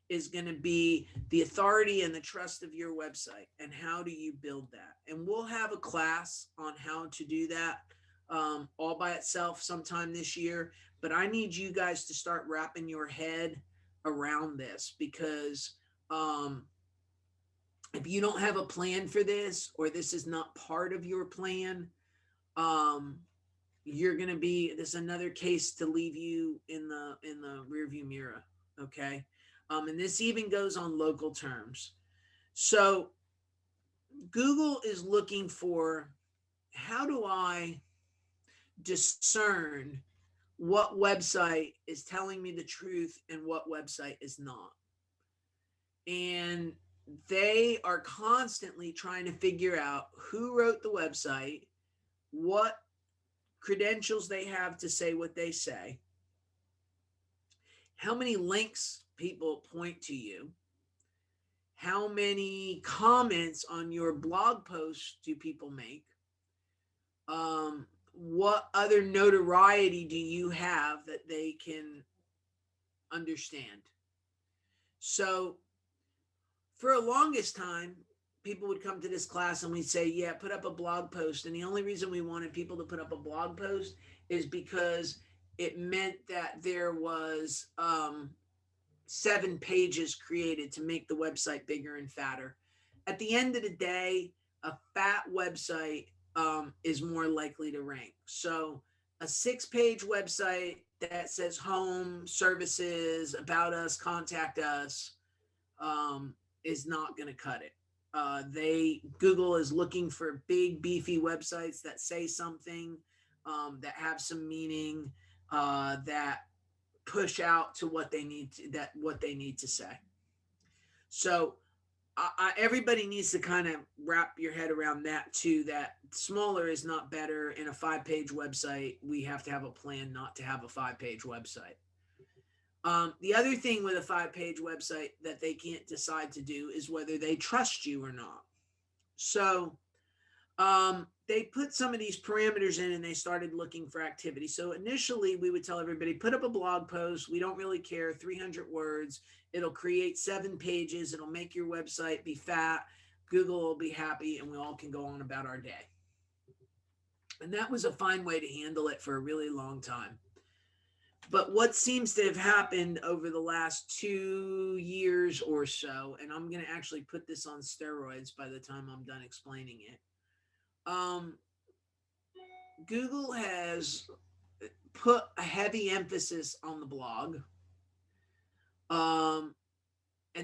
is going to be the authority and the trust of your website. And how do you build that? And we'll have a class on how to do that all by itself sometime this year. But I need you guys to start wrapping your head around this, because if you don't have a plan for this, or this is not part of your plan, you're going to be, this is another case to leave you in the rear view mirror. Okay. And this even goes on local terms. So Google is looking for, how do I discern what website is telling me the truth and what website is not? And they are constantly trying to figure out who wrote the website, what credentials they have to say what they say, how many links people point to you, how many comments on your blog posts do people make, what other notoriety do you have that they can understand. So for a longest time, people would come to this class and we'd say, yeah, put up a blog post. And the only reason we wanted people to put up a blog post is because it meant that there was 7 pages created to make the website bigger and fatter. At the end of the day, a fat website is more likely to rank. So a 6-page website that says home, services, about us, contact us, is not going to cut it. Google is looking for big, beefy websites that say something, that have some meaning, that push out to what they need to say. So everybody needs to kind of wrap your head around that too, that smaller is not better. In a 5-page website, we have to have a plan not to have a 5-page website. The other thing with a 5-page website that they can't decide to do is whether they trust you or not. So they put some of these parameters in and they started looking for activity. So initially we would tell everybody, put up a blog post. We don't really care, 300 words. It'll create 7 pages. It'll make your website be fat. Google will be happy and we all can go on about our day. And that was a fine way to handle it for a really long time. But what seems to have happened over the last 2 years or so, and I'm going to actually put this on steroids by the time I'm done explaining it. Google has put a heavy emphasis on the blog. And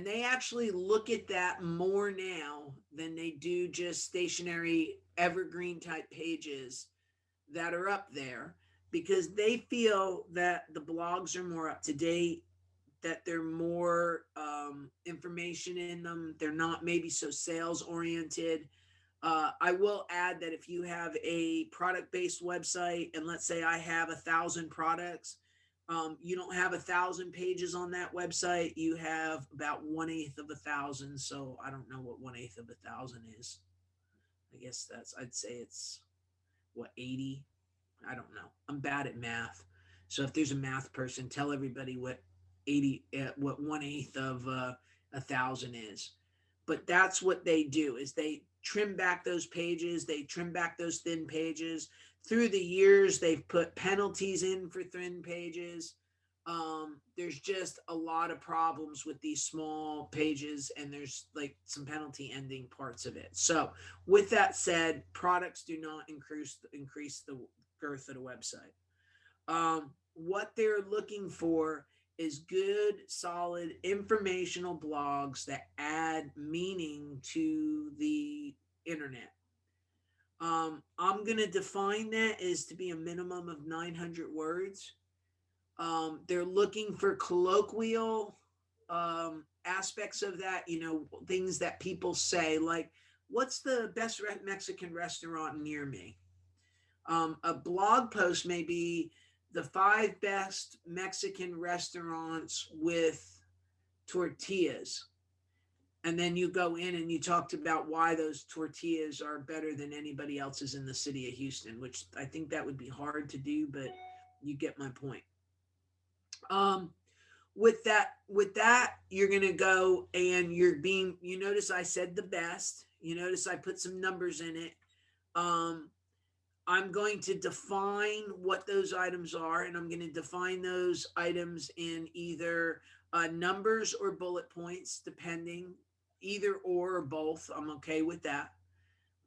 they actually look at that more now than they do just stationary evergreen type pages that are up there, because they feel that the blogs are more up to date, that they're more information in them. They're not maybe so sales oriented. I will add that if you have a product-based website, and let's say I have 1,000 products, you don't have 1,000 pages on that website. You have about 1/8 of 1,000. So I don't know what 1/8 of 1,000 is. I guess I'd say it's what, 80? I don't know. I'm bad at math. So if there's a math person, tell everybody what 1/8 of 1,000 is. But that's what they do, is they trim back those pages. They trim back those thin pages. Through the years, they've put penalties in for thin pages. There's just a lot of problems with these small pages, and there's like some penalty ending parts of it. So with that said, products do not increase the girth of the website. What they're looking for is good, solid, informational blogs that add meaning to the internet. I'm going to define that as to be a minimum of 900 words. They're looking for colloquial aspects of that, things that people say, like, what's the best Mexican restaurant near me? A blog post may be the 5 best Mexican restaurants with tortillas. And then you go in and you talked about why those tortillas are better than anybody else's in the city of Houston, which I think that would be hard to do, but you get my point. With that, you're going to go and you notice I said the best. You notice I put some numbers in it. I'm going to define what those items are, and I'm going to define those items in either numbers or bullet points, depending, either or both. I'm okay with that.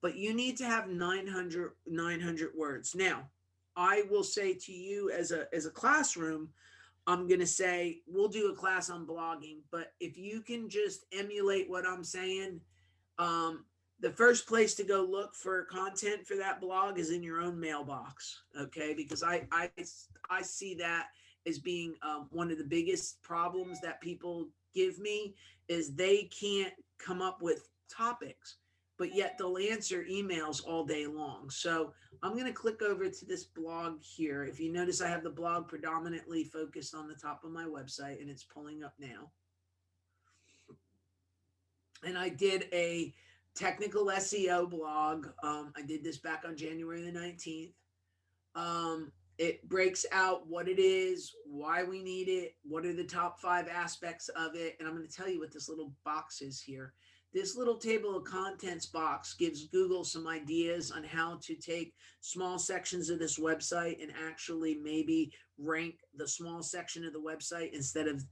But you need to have 900 words. Now, I will say to you as a classroom, I'm going to say we'll do a class on blogging, but if you can just emulate what I'm saying, um, the first place to go look for content for that blog is in your own mailbox. Okay. Because I see that as being one of the biggest problems that people give me is they can't come up with topics, but yet they'll answer emails all day long. So I'm going to click over to this blog here. If you notice, I have the blog predominantly focused on the top of my website and it's pulling up now. And I did a technical SEO blog. I did this back on January the 19th. It breaks out what it is, why we need it, what are the top 5 aspects of it. And I'm going to tell you what this little box is here. This little table of contents box gives Google some ideas on how to take small sections of this website and actually maybe rank the small section of the website instead of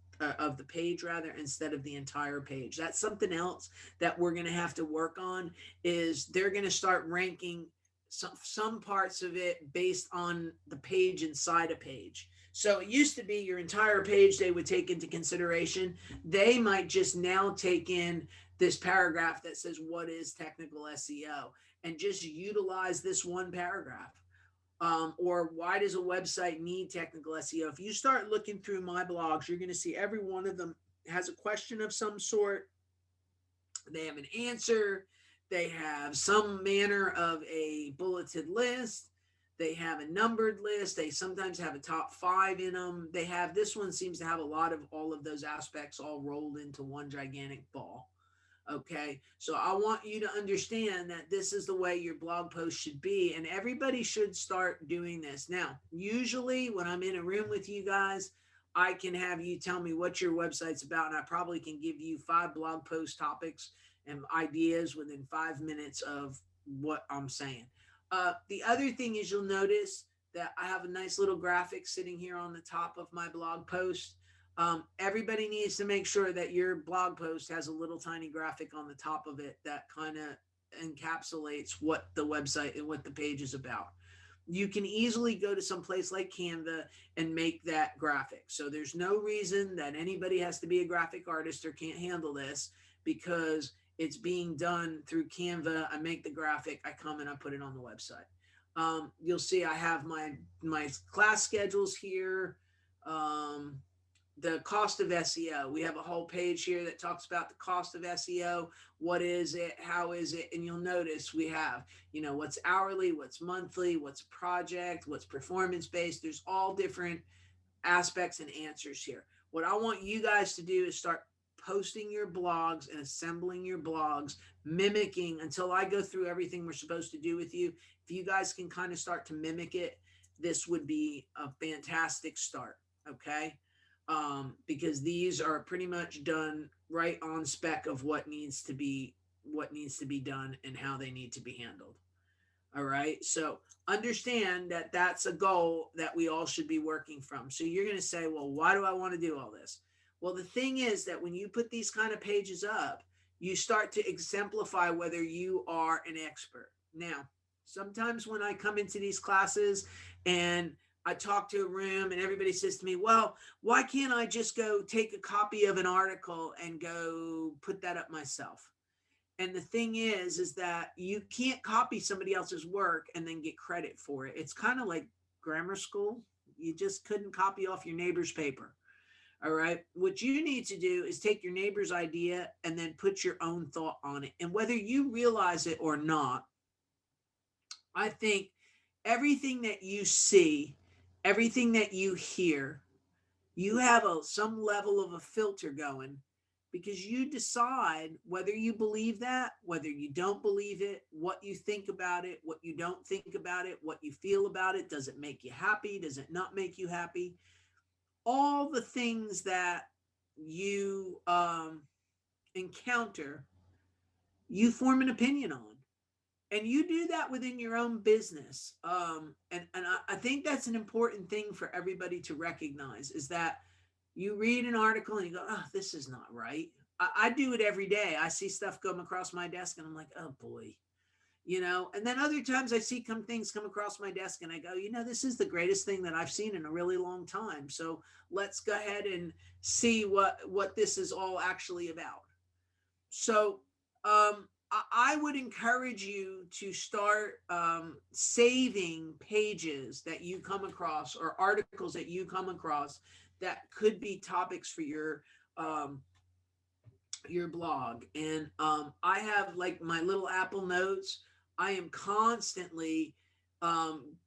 the page rather, instead of the entire page. That's something else that we're going to have to work on is they're going to start ranking some parts of it based on the page inside a page. So it used to be your entire page they would take into consideration. They might just now take in this paragraph that says what is technical SEO and just utilize this one paragraph. Or why does a website need technical SEO? If you start looking through my blogs, you're going to see every one of them has a question of some sort. They have an answer. They have some manner of a bulleted list. They have a numbered list. They sometimes have a top 5 in them. They have, this one seems to have a lot of all of those aspects all rolled into one gigantic ball. Okay. So I want you to understand that this is the way your blog post should be. And everybody should start doing this. Now, usually when I'm in a room with you guys, I can have you tell me what your website's about. And I probably can give you 5 blog post topics and ideas within 5 minutes of what I'm saying. The other thing is you'll notice that I have a nice little graphic sitting here on the top of my blog post. Everybody needs to make sure that your blog post has a little tiny graphic on the top of it that kind of encapsulates what the website and what the page is about. You can easily go to some place like Canva and make that graphic. So there's no reason that anybody has to be a graphic artist or can't handle this because it's being done through Canva. I make the graphic, I come and I put it on the website. You'll see I have my class schedules here. The cost of SEO. We have a whole page here that talks about the cost of SEO. What is it? How is it? And you'll notice we have, what's hourly, what's monthly, what's project, what's performance based. There's all different aspects and answers here. What I want you guys to do is start posting your blogs and assembling your blogs, mimicking until I go through everything we're supposed to do with you. If you guys can kind of start to mimic it, this would be a fantastic start. Okay. Because these are pretty much done right on spec of what needs to be done and how they need to be handled. All right. So understand that that's a goal that we all should be working from. So you're going to say, well, why do I want to do all this? Well, the thing is that when you put these kind of pages up, you start to exemplify whether you are an expert. Now, sometimes when I come into these classes and I talk to a room and everybody says to me, well, why can't I just go take a copy of an article and go put that up myself? And the thing is that you can't copy somebody else's work and then get credit for it. It's kind of like grammar school. You just couldn't copy off your neighbor's paper. All right. What you need to do is take your neighbor's idea and then put your own thought on it. And whether you realize it or not, I think everything that you see, everything that you hear, you have some level of a filter going because you decide whether you believe that, whether you don't believe it, what you think about it, what you don't think about it, what you feel about it. Does it make you happy? Does it not make you happy? All the things that you encounter, you form an opinion on. And you do that within your own business. And I think that's an important thing for everybody to recognize is that you read an article and you go, oh, this is not right. I do it every day. I see stuff come across my desk and I'm like, oh boy, And then other times I see things come across my desk and I go, this is the greatest thing that I've seen in a really long time. So let's go ahead and see what this is all actually about. So I would encourage you to start saving pages that you come across or articles that you come across that could be topics for your blog. And I have like my little Apple Notes. I am constantly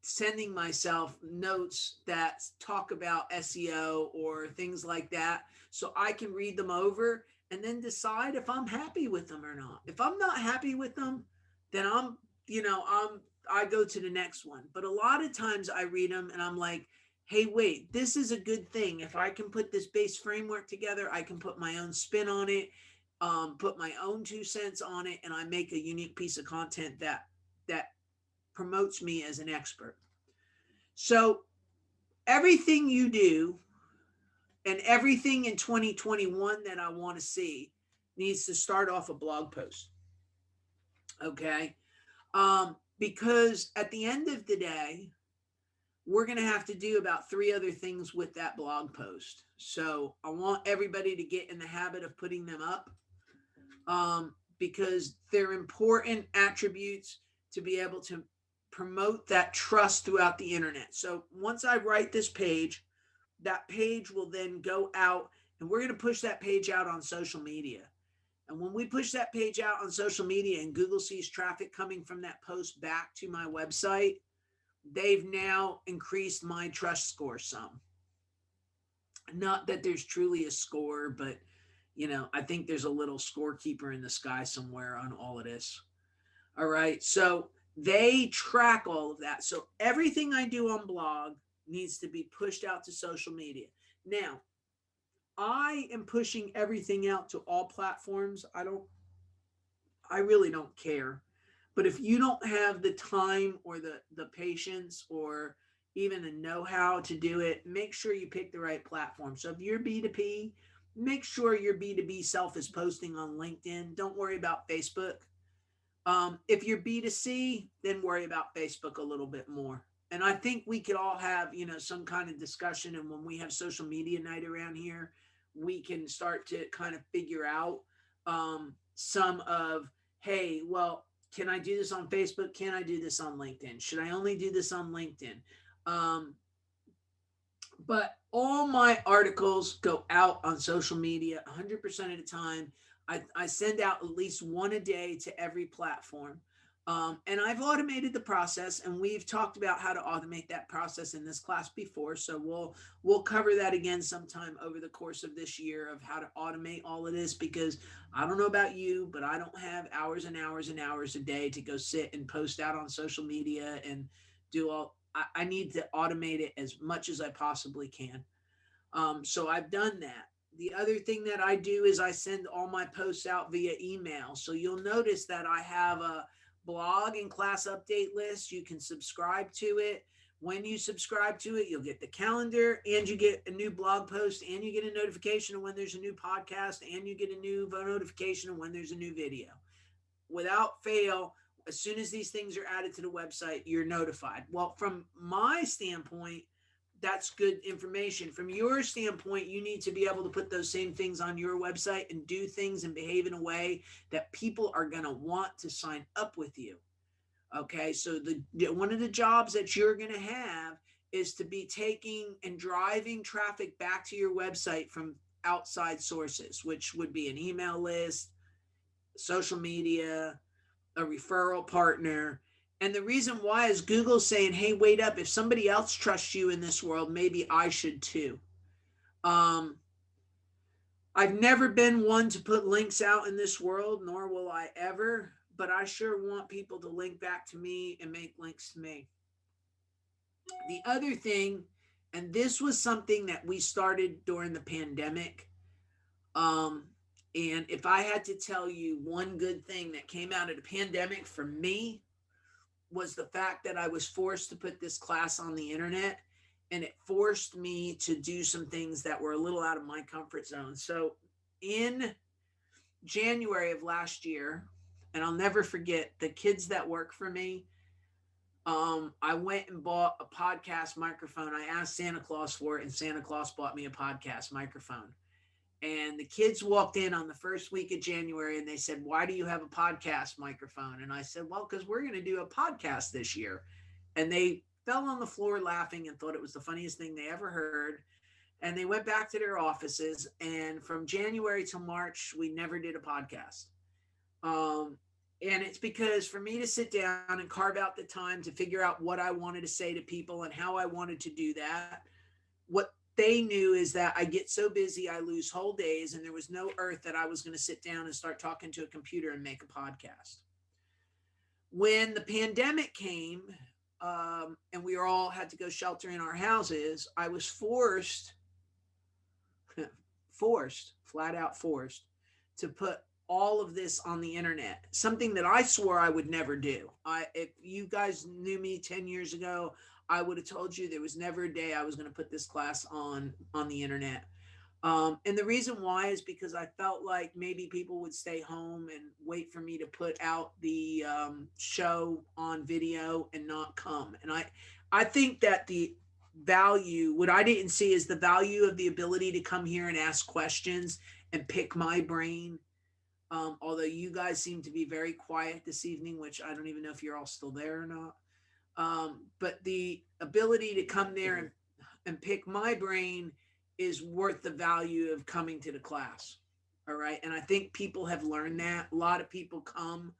sending myself notes that talk about SEO or things like that, so I can read them over and then decide if I'm happy with them or not. If I'm not happy with them, then I go to the next one. But a lot of times I read them and I'm like, hey, wait, this is a good thing. If I can put this base framework together, I can put my own spin on it, put my own 2 cents on it, and I make a unique piece of content that promotes me as an expert. So everything you do and everything in 2021 that I want to see needs to start off a blog post. Okay. Because at the end of the day, we're going to have to do about 3 other things with that blog post. So I want everybody to get in the habit of putting them up, because they're important attributes to be able to promote that trust throughout the internet. So once I write this page, that page will then go out, and we're going to push that page out on social media. And when we push that page out on social media and Google sees traffic coming from that post back to my website, they've now increased my trust score some. Not that there's truly a score, but I think there's a little scorekeeper in the sky somewhere on all of this. All right. So they track all of that. So everything I do on blog needs to be pushed out to social media. Now, I am pushing everything out to all platforms. I really don't care. But if you don't have the time or the patience or even the know-how to do it, make sure you pick the right platform. So if you're B2P, make sure your B2B self is posting on LinkedIn. Don't worry about Facebook. If you're B2C, then worry about Facebook a little bit more. And I think we could all have, some kind of discussion. And when we have social media night around here, we can start to kind of figure out some of, hey, well, can I do this on Facebook? Can I do this on LinkedIn? Should I only do this on LinkedIn? But all my articles go out on social media 100% of the time. I send out at least one a day to every platform. And I've automated the process, and we've talked about how to automate that process in this class before. So we'll cover that again sometime over the course of this year of how to automate all of this, because I don't know about you, but I don't have hours and hours and hours a day to go sit and post out on social media and do all. I need to automate it as much as I possibly can. So I've done that. The other thing that I do is I send all my posts out via email. So you'll notice that I have a blog and class update list. You can subscribe to it. When you subscribe to it, you'll get the calendar, and you get a new blog post, and you get a notification of when there's a new podcast, and you get a new notification of when there's a new video. Without fail, as soon as these things are added to the website, you're notified. Well, from my standpoint, that's good information. From your standpoint, you need to be able to put those same things on your website and do things and behave in a way that people are going to want to sign up with you. Okay, so one of the jobs that you're going to have is to be taking and driving traffic back to your website from outside sources, which would be an email list, social media, a referral partner. And the reason why is Google's saying, hey, wait up. If somebody else trusts you in this world, maybe I should too. I've never been one to put links out in this world, nor will I ever, but I sure want people to link back to me and make links to me. The other thing, and this was something that we started during the pandemic, and if I had to tell you one good thing that came out of the pandemic for me, was the fact that I was forced to put this class on the internet, and it forced me to do some things that were a little out of my comfort zone. So in January of last year, and I'll never forget the kids that work for me. I went and bought a podcast microphone. I asked Santa Claus for it, and Santa Claus bought me a podcast microphone. And the kids walked in on the first week of January and they said, "Why do you have a podcast microphone?" And I said, "Well, because we're going to do a podcast this year." And they fell on the floor laughing and thought it was the funniest thing they ever heard. And they went back to their offices. And from January to March, we never did a podcast. And it's because for me to sit down and carve out the time to figure out what I wanted to say to people and how I wanted to do that, what they knew is that I get so busy, I lose whole days, and there was no earth that I was going to sit down and start talking to a computer and make a podcast. When the pandemic came, and we all had to go shelter in our houses, I was forced, flat out forced, to put all of this on the internet, something that I swore I would never do. If you guys knew me 10 years ago, I would have told you there was never a day I was going to put this class on the internet. And the reason why is because I felt like maybe people would stay home and wait for me to put out the show on video and not come. And I think that the value, what I didn't see is the value of the ability to come here and ask questions and pick my brain. Although you guys seem to be very quiet this evening, which I don't even know if you're all still there or not. But the ability to come there and pick my brain is worth the value of coming to the class. All right. And I think people have learned that. A lot of people come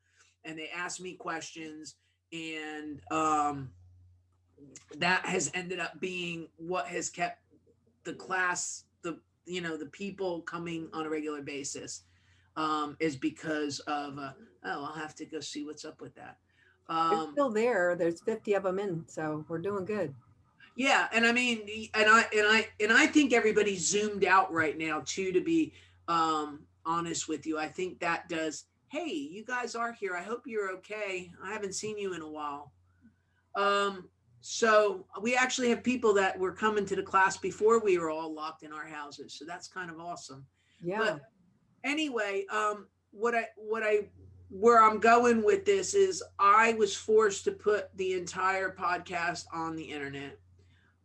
and they ask me questions, and that has ended up being what has kept the class, the people coming on a regular basis, is because of, I'll have to go see what's up with that. They're still there. There's 50 of them in, so we're doing good. Yeah, and I mean, and I think everybody's zoomed out right now too. To be honest with you, I think that does. Hey, you guys are here. I hope you're okay. I haven't seen you in a while. So we actually have people that were coming to the class before we were all locked in our houses. So that's kind of awesome. Yeah. But anyway, where I'm going with this is I was forced to put the entire podcast on the internet.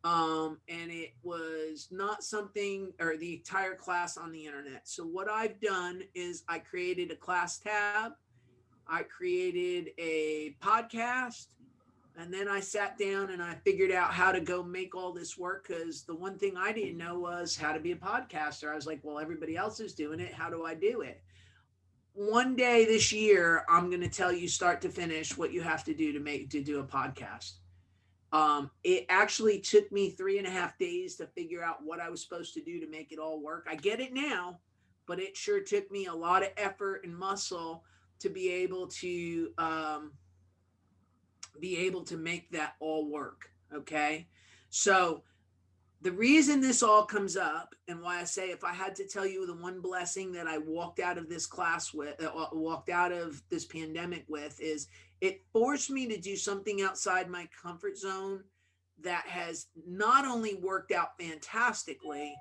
And it was not something, or the entire class on the internet. So what I've done is I created a class tab, I created a podcast, and then I sat down and I figured out how to go make all this work, because the one thing I didn't know was how to be a podcaster. I was like, well, everybody else is doing it. How do I do it? One day this year, I'm going to tell you start to finish what you have to do to do a podcast. It actually took me 3.5 days to figure out what I was supposed to do to make it all work. I get it now, but it sure took me a lot of effort and muscle to be able to make that all work. Okay. So the reason this all comes up, and why I say, if I had to tell you the one blessing that I walked out of this class with, walked out of this pandemic with, is it forced me to do something outside my comfort zone that has not only worked out fantastically,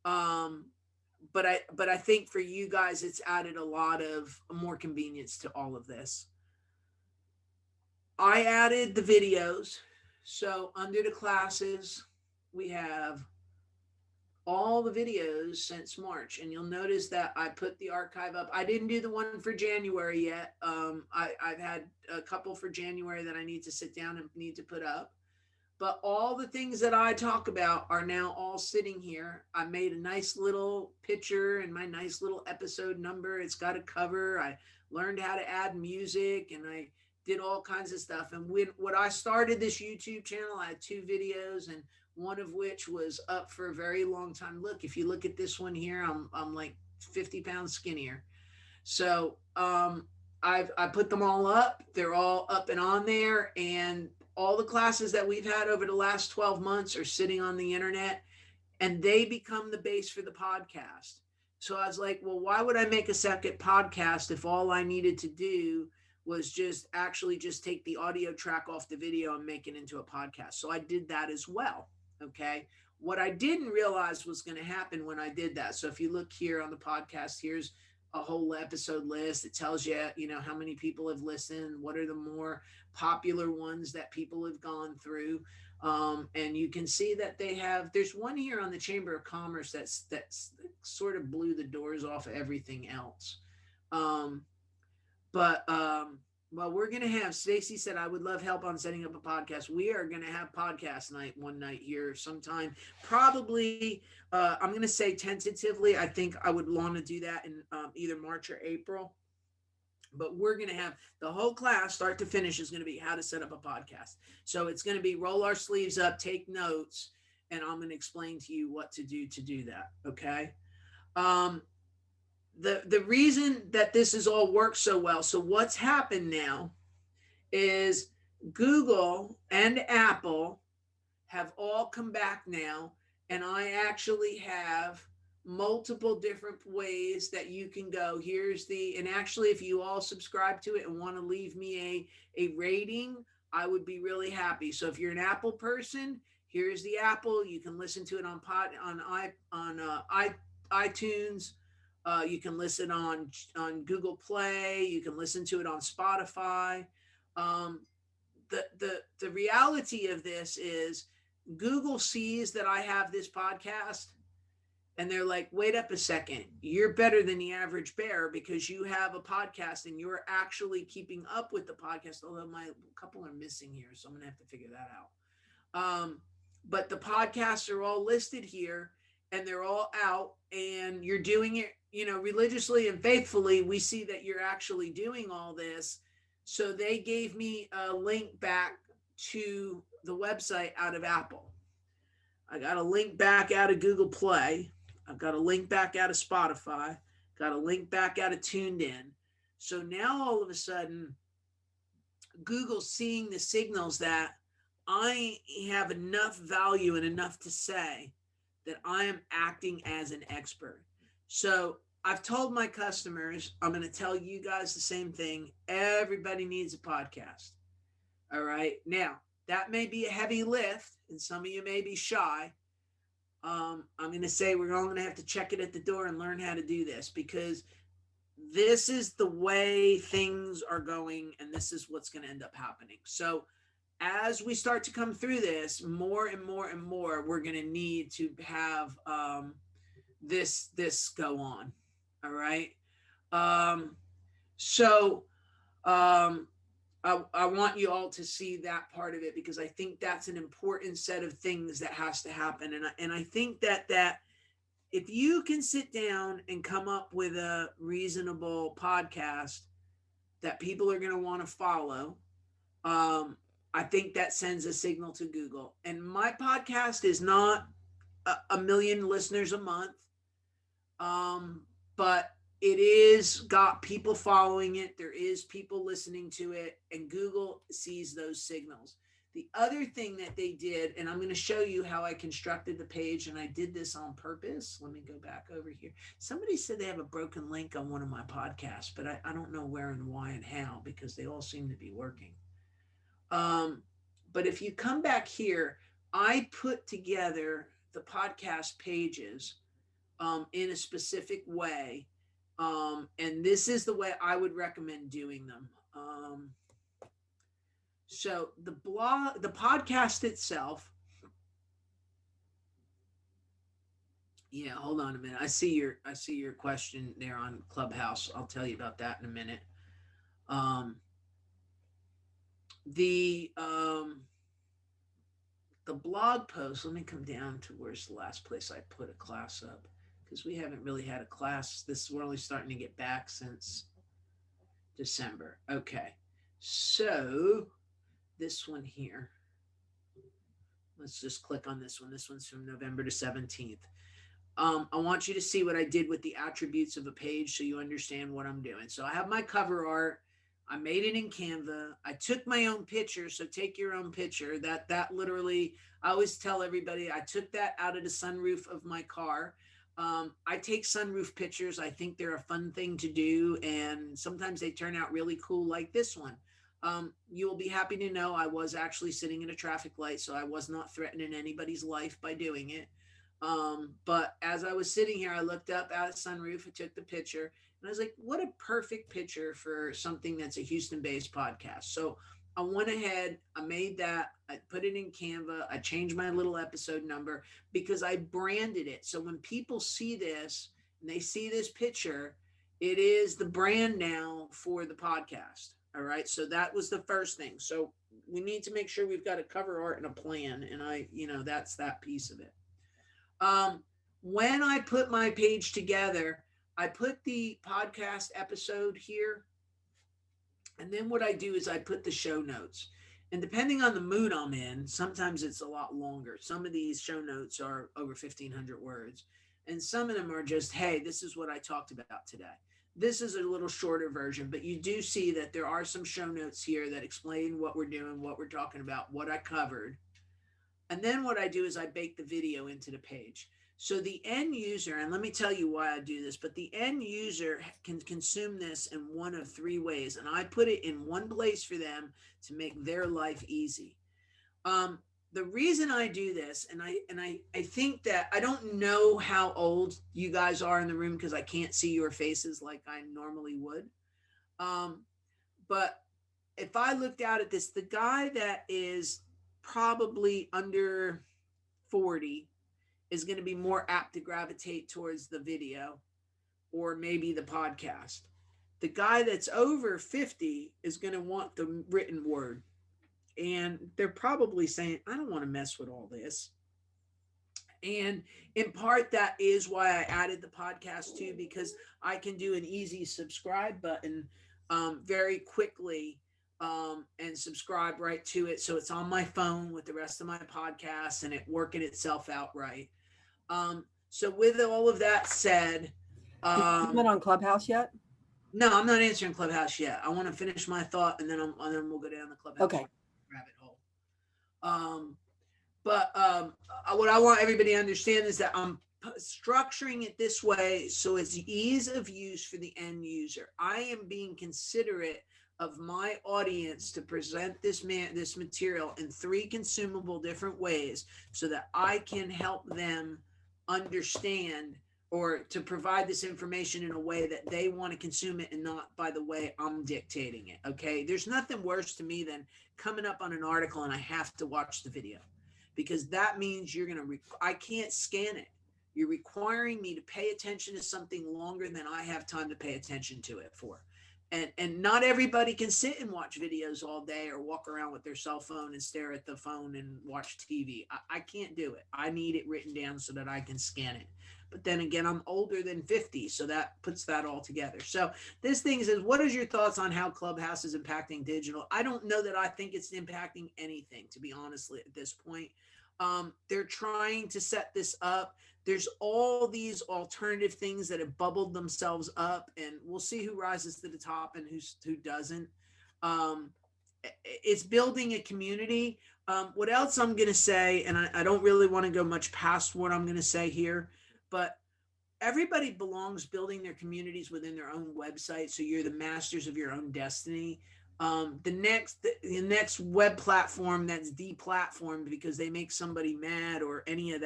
but I think for you guys, it's added a lot of more convenience to all of this. I added the videos. So under the classes, we have all the videos since March, and you'll notice that I put the archive up. I didn't do the one for January yet. I've had a couple for January that I need to sit down and need to put up, but all the things that I talk about are now all sitting here. I made a nice little picture and my nice little episode number. It's got a cover. I learned how to add music, and I did all kinds of stuff. And when I started this YouTube channel, I had 2 videos, and one of which was up for a very long time. Look, if you look at this one here, I'm like 50 pounds skinnier. So I put them all up. They're all up and on there. And all the classes that we've had over the last 12 months are sitting on the internet, and they become the base for the podcast. So I was like, well, why would I make a second podcast if all I needed to do was just take the audio track off the video and make it into a podcast? So I did that as well. Okay. What I didn't realize was going to happen when I did that. So if you look here on the podcast, here's a whole episode list. It tells you, how many people have listened, what are the more popular ones that people have gone through. And you can see that there's one here on the Chamber of Commerce that's sort of blew the doors off of everything else. Um, but well, we're gonna have, Stacy said I would love help on setting up a podcast. We are gonna have podcast night one night here sometime. Probably, I'm gonna say tentatively. I think I would want to do that in either March or April. But we're going to have the whole class, start to finish, is going to be how to set up a podcast. So it's going to be roll our sleeves up, take notes, and I'm going to explain to you what to do that. Okay. Um, the reason that this has all worked so well. So what's happened now is Google and Apple have all come back now, and I actually have multiple different ways that you can go. And actually, if you all subscribe to it and want to leave me a rating, I would be really happy. So if you're an Apple person, here's the Apple. You can listen to it on iTunes. You can listen on Google Play. You can listen to it on Spotify. Um, the reality of this is Google sees that I have this podcast, and they're like, wait up a second, you're better than the average bear because you have a podcast and you're actually keeping up with the podcast. Although my couple are missing here, so I'm gonna have to figure that out. But the podcasts are all listed here, and they're all out, and you're doing it, religiously and faithfully. We see that you're actually doing all this. So they gave me a link back to the website out of Apple. I got a link back out of Google Play. I've got a link back out of Spotify. Got a link back out of Tuned In. So now all of a sudden, Google's seeing the signals that I have enough value and enough to say that I am acting as an expert. So I've told my customers, I'm going to tell you guys the same thing. Everybody needs a podcast. All right. Now, that may be a heavy lift, and some of you may be shy. I'm going to say we're all going to have to check it at the door and learn how to do this, because this is the way things are going, and this is what's going to end up happening. So as we start to come through this, more and more and more, we're going to need to have this go on. All right. So I want you all to see that part of it, because I think that's an important set of things that has to happen. And I think that if you can sit down and come up with a reasonable podcast that people are going to want to follow, I think that sends a signal to Google. And my podcast is not a million listeners a month, but it is got people following it. There is people listening to it, and Google sees those signals. The other thing that they did, and I'm going to show you how I constructed the page, and I did this on purpose. Let me go back over here. Somebody said they have a broken link on one of my podcasts, but I don't know where and why and how, because they all seem to be working. But if you come back here, I put together the podcast pages in a specific way. And this is the way I would recommend doing them. So the podcast itself. Yeah, hold on a minute. I see your question there on Clubhouse. I'll tell you about that in a minute. The blog post, let me come down to where's the last place I put a class up, because we haven't really had a class. We're only starting to get back since December. Okay. So this one here, let's just click on this one. This one's from November the 17th. I want you to see what I did with the attributes of a page so you understand what I'm doing. So I have my cover art. I made it in Canva. I took my own picture. So take your own picture. That literally, I always tell everybody, I took that out of the sunroof of my car. I take sunroof pictures. I think they're a fun thing to do, and sometimes they turn out really cool, like this one. You will be happy to know I was actually sitting at a traffic light, so I was not threatening anybody's life by doing it. But as I was sitting here, I looked up out of the sunroof, I took the picture, And I was like, what a perfect picture for something that's a Houston based podcast. So I went ahead, I made that, I put it in Canva, I changed my little episode number because I branded it. So when people see this and they see this picture, it is the brand now for the podcast. All right. So that was the first thing. So we need to make sure we've got a cover art and a plan. And that's that piece of it. When I put my page together, I put the podcast episode here. And then what I do is I put the show notes. And depending on the mood I'm in, sometimes it's a lot longer. Some of these show notes are over 1,500 words. And some of them are just, hey, this is what I talked about today. This is a little shorter version, but you do see that there are some show notes here that explain what we're doing, what we're talking about, what I covered. And then what I do is I bake the video into the page. So the end user, and let me tell you why I do this, but the end user can consume this in one of three ways. And I put it in one place for them to make their life easy. The reason I do this, and I think that I don't know how old you guys are in the room because I can't see your faces like I normally would. But if I looked out at this, the guy that is probably under 40 is going to be more apt to gravitate towards the video or maybe the podcast. The guy that's over 50 is going to want the written word. And they're probably saying, I don't want to mess with all this. And in part, that is why I added the podcast too, because I can do an easy subscribe button very quickly and subscribe right to it. So it's on my phone with the rest of my podcasts and it working itself out right. So with all of that said, You went on Clubhouse yet? no, I'm not answering Clubhouse yet. I want to finish my thought and then we'll go down the Clubhouse rabbit hole. But what I want everybody to understand is that I'm structuring it this way so it's ease of use for the end user. I am being considerate of my audience to present this material in three consumable different ways so that I can help them understand or to provide this information in a way that they want to consume it and not by the way I'm dictating it. Okay. There's nothing worse to me than coming up on an article and I have to watch the video because that means I can't scan it. You're requiring me to pay attention to something longer than I have time to pay attention to it for. And not everybody can sit and watch videos all day or walk around with their cell phone and stare at the phone and watch TV. I can't do it. I need it written down so that I can scan it. But then again, I'm older than 50, so that puts that all together. So this thing says, what is your thoughts on how Clubhouse is impacting digital? I don't know that I think it's impacting anything, to be honest, at this point. They're trying to set this up. There's all these alternative things that have bubbled themselves up, and we'll see who rises to the top and who doesn't. It's building a community. What else I'm going to say, and I don't really want to go much past what I'm going to say here, but everybody belongs building their communities within their own website. So you're the masters of your own destiny. The next web platform that's deplatformed because they make somebody mad or any of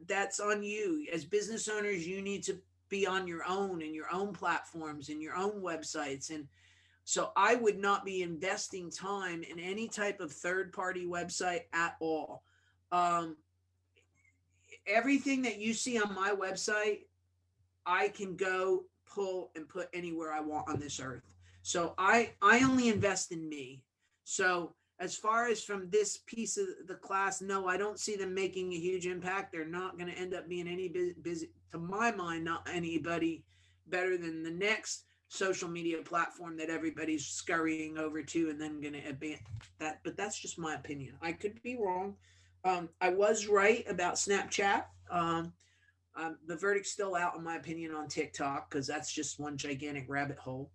that's on you. As business owners, you need to be on your own and your own platforms and your own websites. And so I would not be investing time in any type of third-party website at all. Everything that you see on my website, I can go pull and put anywhere I want on this earth. So I only invest in me. So as far as from this piece of the class, no, I don't see them making a huge impact. They're not going to end up being any busy, to my mind, not anybody better than the next social media platform that everybody's scurrying over to and then going to abandon that. But that's just my opinion. I could be wrong. I was right about Snapchat. The verdict's still out, in my opinion, on TikTok because that's just one gigantic rabbit hole.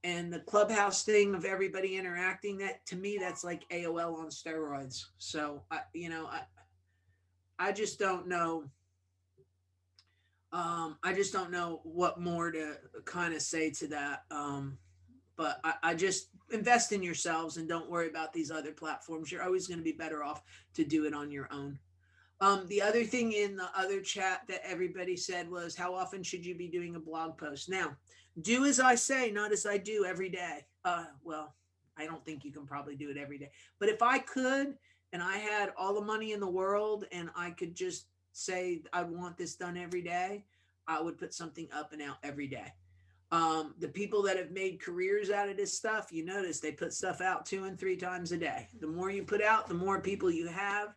And the Clubhouse thing of everybody interacting, that to me, that's like AOL on steroids. So I just don't know. I just don't know what more to kind of say to that. But I just invest in yourselves and don't worry about these other platforms. You're always going to be better off to do it on your own. The other thing in the other chat that everybody said was, how often should you be doing a blog post? Now, do as I say, not as I do every day. Well, I don't think you can probably do it every day. But if I could, and I had all the money in the world and I could just say, I want this done every day, I would put something up and out every day. The people that have made careers out of this stuff, you notice they put stuff out 2 and 3 times a day. The more you put out, the more people you have.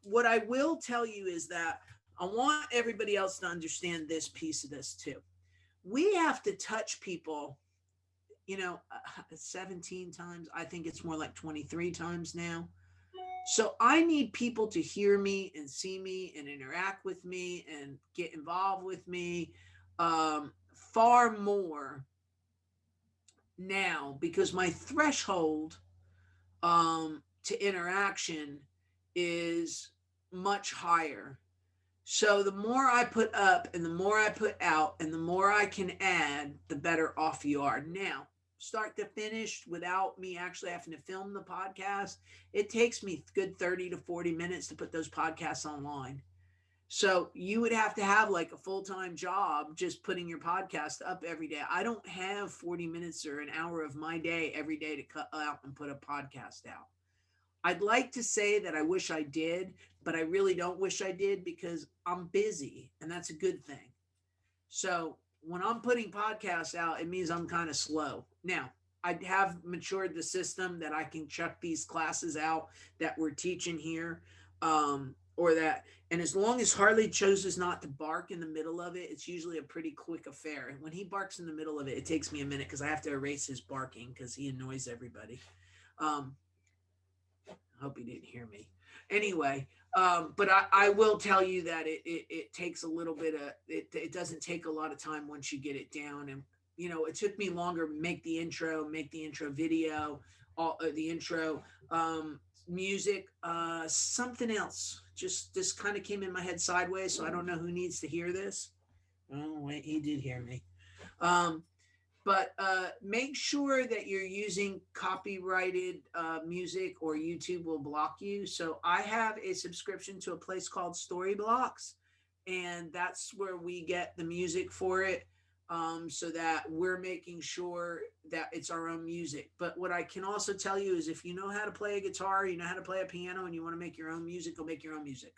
What I will tell you is that I want everybody else to understand this piece of this too. We have to touch people, 17 times. I think it's more like 23 times now. So I need people to hear me and see me and interact with me and get involved with me far more now, because my threshold to interaction is much higher. So the more I put up and the more I put out and the more I can add, the better off you are. Now, start to finish without me actually having to film the podcast, it takes me good 30 to 40 minutes to put those podcasts online. So you would have to have like a full-time job just putting your podcast up every day. I don't have 40 minutes or an hour of my day every day to cut out and put a podcast out. I'd like to say that I wish I did, but I really don't wish I did because I'm busy, and that's a good thing. So when I'm putting podcasts out, it means I'm kind of slow. Now, I have matured the system that I can chuck these classes out that we're teaching here, or that, and as long as Harley chooses not to bark in the middle of it, it's usually a pretty quick affair. And when he barks in the middle of it, it takes me a minute because I have to erase his barking because he annoys everybody. I hope he didn't hear me. Anyway, but I will tell you that it takes a little bit of it doesn't take a lot of time once you get it down. And it took me longer to make the intro video, all the intro, music, something else. Just this kind of came in my head sideways, so I don't know who needs to hear this. Oh wait, he did hear me. But make sure that you're using copyrighted music or YouTube will block you. So I have a subscription to a place called Storyblocks, and that's where we get the music for it, so that we're making sure that it's our own music. But what I can also tell you is if you know how to play a guitar, you know how to play a piano, and you want to make your own music, go make your own music.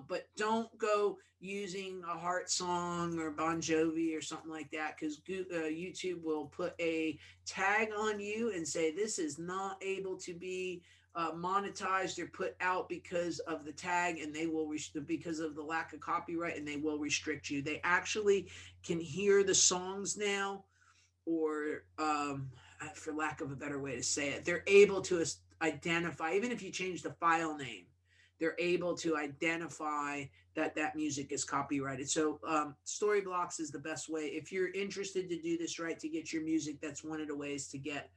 But don't go using a Heart song or Bon Jovi or something like that, because YouTube will put a tag on you and say this is not able to be monetized or put out because of the tag, and they will because of the lack of copyright, and they will restrict you. They actually can hear the songs now, or for lack of a better way to say it, they're able to identify, even if you change the file name, they're able to identify that music is copyrighted. So Storyblocks is the best way. If you're interested to do this right, to get your music, that's one of the ways to get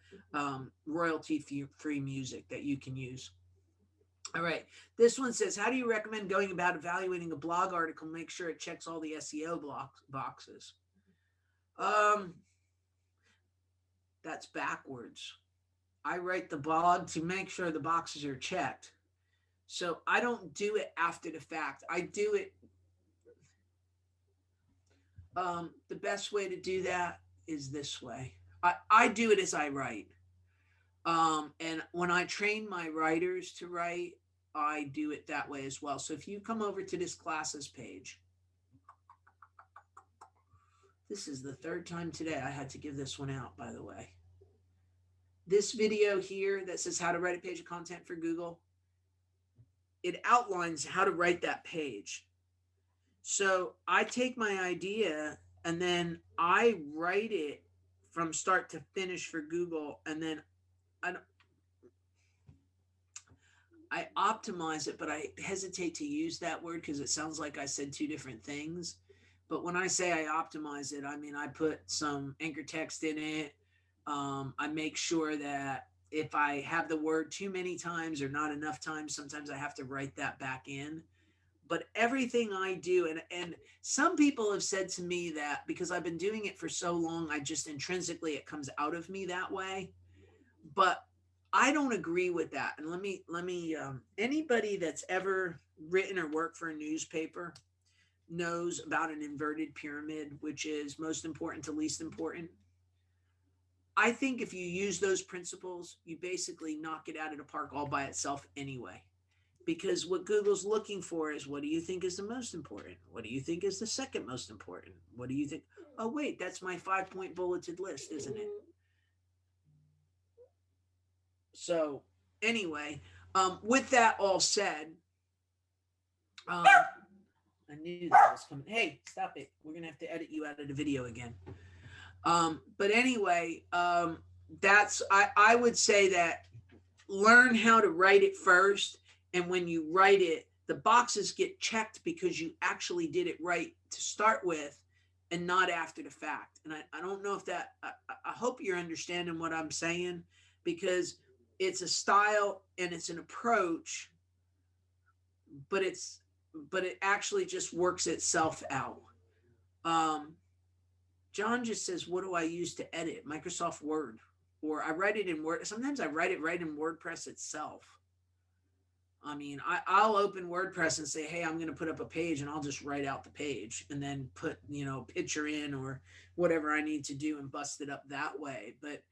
royalty-free music that you can use. All right. This one says, how do you recommend going about evaluating a blog article? Make sure it checks all the SEO boxes. That's backwards. I write the blog to make sure the boxes are checked. So I don't do it after the fact. I do it. The best way to do that is this way. I do it as I write. And when I train my writers to write, I do it that way as well. So if you come over to this classes page, this is the third time today I had to give this one out, by the way. This video here that says how to write a page of content for Google, it outlines how to write that page. So I take my idea and then I write it from start to finish for Google, and then I optimize it, but I hesitate to use that word because it sounds like I said two different things. But when I say I optimize it, I mean I put some anchor text in it. I make sure that if I have the word too many times or not enough times, sometimes I have to write that back in. But everything I do, and some people have said to me that because I've been doing it for so long, I just intrinsically, it comes out of me that way. But I don't agree with that. And anybody that's ever written or worked for a newspaper knows about an inverted pyramid, which is most important to least important. I think if you use those principles, you basically knock it out of the park all by itself anyway. Because what Google's looking for is, what do you think is the most important? What do you think is the second most important? What do you think? Oh, wait, that's my 5-point bulleted list, isn't it? So, anyway, with that all said, I knew that was coming. Hey, stop it. We're going to have to edit you out of the video again. But anyway, I would say that learn how to write it first. And when you write it, the boxes get checked because you actually did it right to start with and not after the fact. And I don't know if that, I hope you're understanding what I'm saying, because it's a style and it's an approach, but it actually just works itself out. John just says, what do I use to edit? Microsoft Word. Or I write it in Word. Sometimes I write it right in WordPress itself. I mean, I'll open WordPress and say, hey, I'm going to put up a page, and I'll just write out the page and then put, picture in or whatever I need to do and bust it up that way. But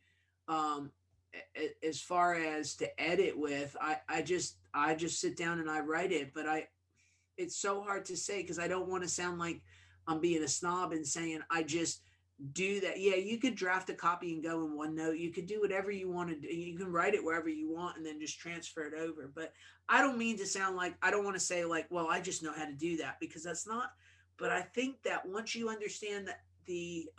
as far as to edit with, I just sit down and I write it. But it's so hard to say because I don't want to sound like I'm being a snob and saying I just do that. Yeah, you could draft a copy and go in OneNote. You could do whatever you want to do. You can write it wherever you want and then just transfer it over. But I don't mean to sound like, I don't want to say like, well, I just know how to do that, because that's not. But I think that once you understand that the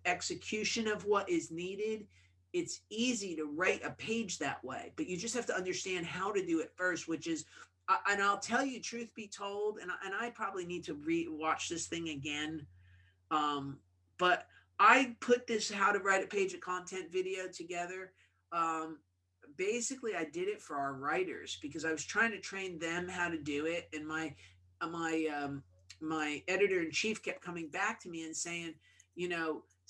execution of what is needed, it's easy to write a page that way. But you just have to understand how to do it first, which is, and I'll tell you, truth be told, and I probably need to watch this thing again. But I put this how to write a page of content video together. Basically, I did it for our writers because I was trying to train them how to do it. And my editor in chief kept coming back to me and saying,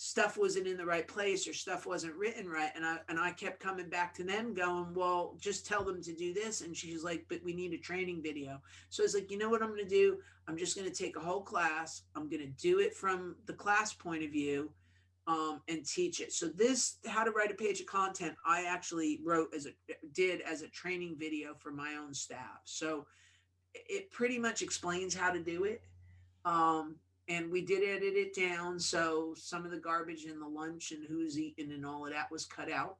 stuff wasn't in the right place or stuff wasn't written right. And I kept coming back to them going, well, just tell them to do this. And she's like, but we need a training video. So I was like, you know what I'm going to do? I'm just going to take a whole class. I'm going to do it from the class point of view, and teach it. So this, how to write a page of content, I actually did as a training video for my own staff. So it pretty much explains how to do it. And we did edit it down. So some of the garbage in the lunch and who's eating and all of that was cut out.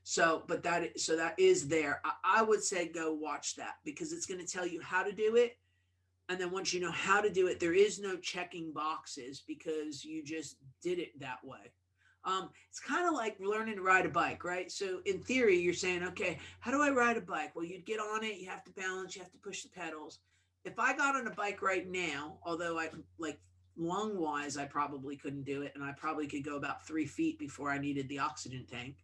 So that is there. I would say go watch that because it's going to tell you how to do it. And then once you know how to do it, there is no checking boxes because you just did it that way. It's kind of like learning to ride a bike, right? So in theory, you're saying, okay, how do I ride a bike? Well, you'd get on it, you have to balance, you have to push the pedals. If I got on a bike right now, although I like lung wise, I probably couldn't do it. And I probably could go about 3 feet before I needed the oxygen tank.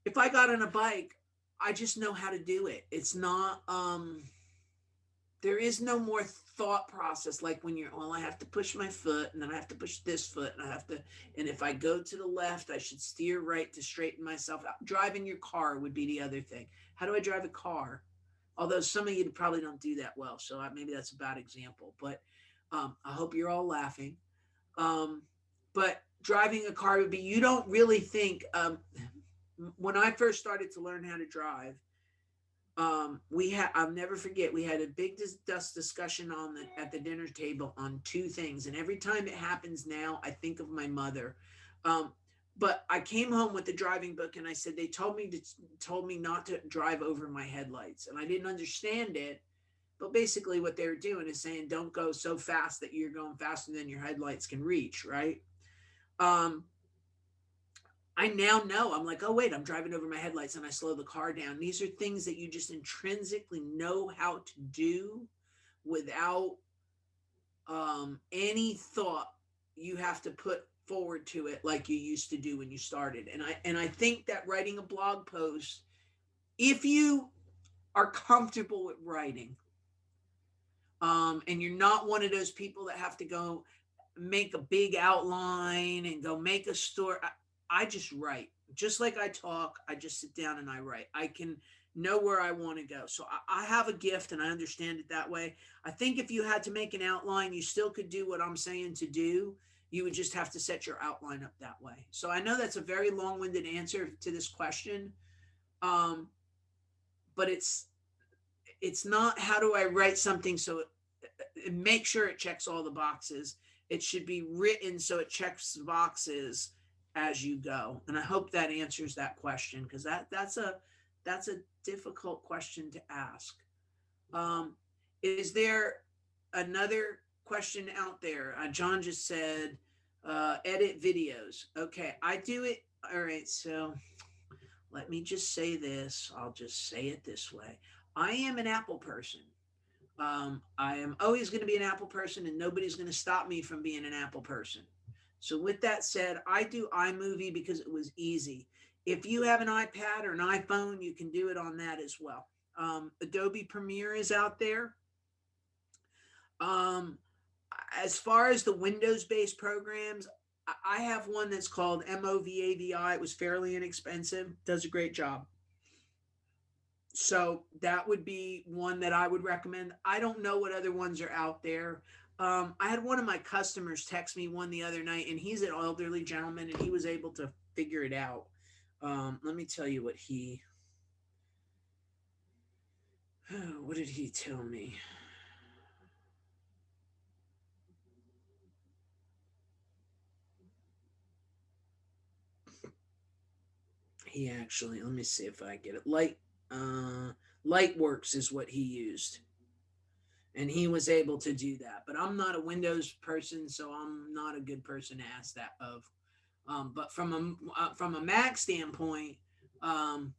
If I got on a bike, I just know how to do it. It's not, there is no more thought process like when I have to push my foot and then I have to push this foot and if I go to the left, I should steer right to straighten myself out. Driving your car would be the other thing. How do I drive a car? Although some of you probably don't do that well, so maybe that's a bad example, but I hope you're all laughing. But driving a car would be, you don't really think, when I first started to learn how to drive, I'll never forget, we had a big discussion at the dinner table on 2 things. And every time it happens now, I think of my mother. But I came home with the driving book and I said, they told me not to drive over my headlights. And I didn't understand it. But basically what they were doing is saying, don't go so fast that you're going faster than your headlights can reach. Right. I now know, I'm like, oh, wait, I'm driving over my headlights and I slow the car down. These are things that you just intrinsically know how to do without any thought you have to put forward to it like you used to do when you started. And I think that writing a blog post, if you are comfortable with writing, and you're not one of those people that have to go make a big outline and go make a story. I just write. Just like I talk, I just sit down and I write. I can know where I want to go. So I have a gift and I understand it that way. I think if you had to make an outline, you still could do what I'm saying to do. You would just have to set your outline up that way. So I know that's a very long-winded answer to this question. Um, but it's not how do I write something so make sure it checks all the boxes. It should be written so it checks the boxes as you go. And I hope that answers that question, because that's a difficult question to ask. Is there another question out there? John just said, edit videos. Okay, I do it. All right, so let me just say this. I'll just say it this way. I am an Apple person. I am always going to be an Apple person, and nobody's going to stop me from being an Apple person. So with that said, I do iMovie because it was easy. If you have an iPad or an iPhone, you can do it on that as well. Adobe Premiere is out there. As far as the Windows-based programs, I have one that's called MOVAVI. It was fairly inexpensive. Does a great job. So that would be one that I would recommend. I don't know what other ones are out there. I had one of my customers text me one the other night, and he's an elderly gentleman, and he was able to figure it out. Let me tell you what what did he tell me? He actually, let me see if I get it. Lightworks is what he used, and he was able to do that. But I'm not a Windows person, so I'm not a good person to ask that of. But from a Mac standpoint, iMovie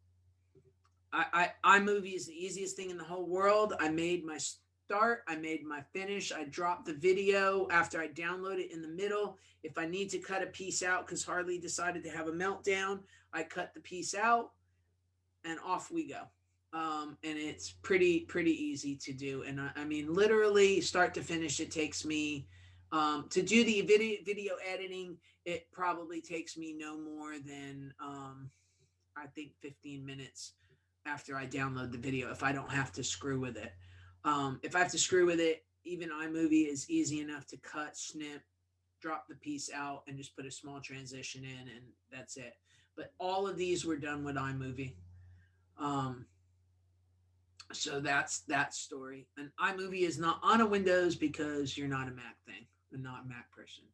is the easiest thing in the whole world. I made my start, I made my finish, I dropped the video after I download it in the middle. If I need to cut a piece out because Harley decided to have a meltdown, I cut the piece out, and off we go. And it's pretty easy to do. And I mean, literally start to finish, it takes me to do the video editing. It probably takes me no more than I think 15 minutes after I download the video, if I don't have to screw with it. If I have to screw with it, even iMovie is easy enough to cut, snip, drop the piece out, and just put a small transition in, and that's it. But all of these were done with iMovie. So that's that story. And iMovie is not on a Windows because you're not a Mac thing, and not a Mac person.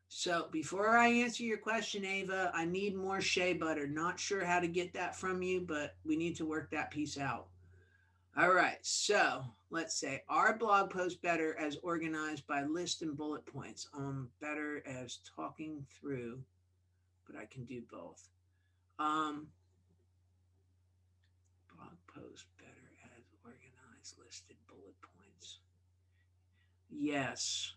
So before I answer your question, Ava, I need more shea butter. Not sure how to get that from you, but we need to work that piece out. All right, so let's say, are blog posts better as organized by list and bullet points? Better as talking through, but I can do both. Blog post better as organized, listed bullet points. Yes.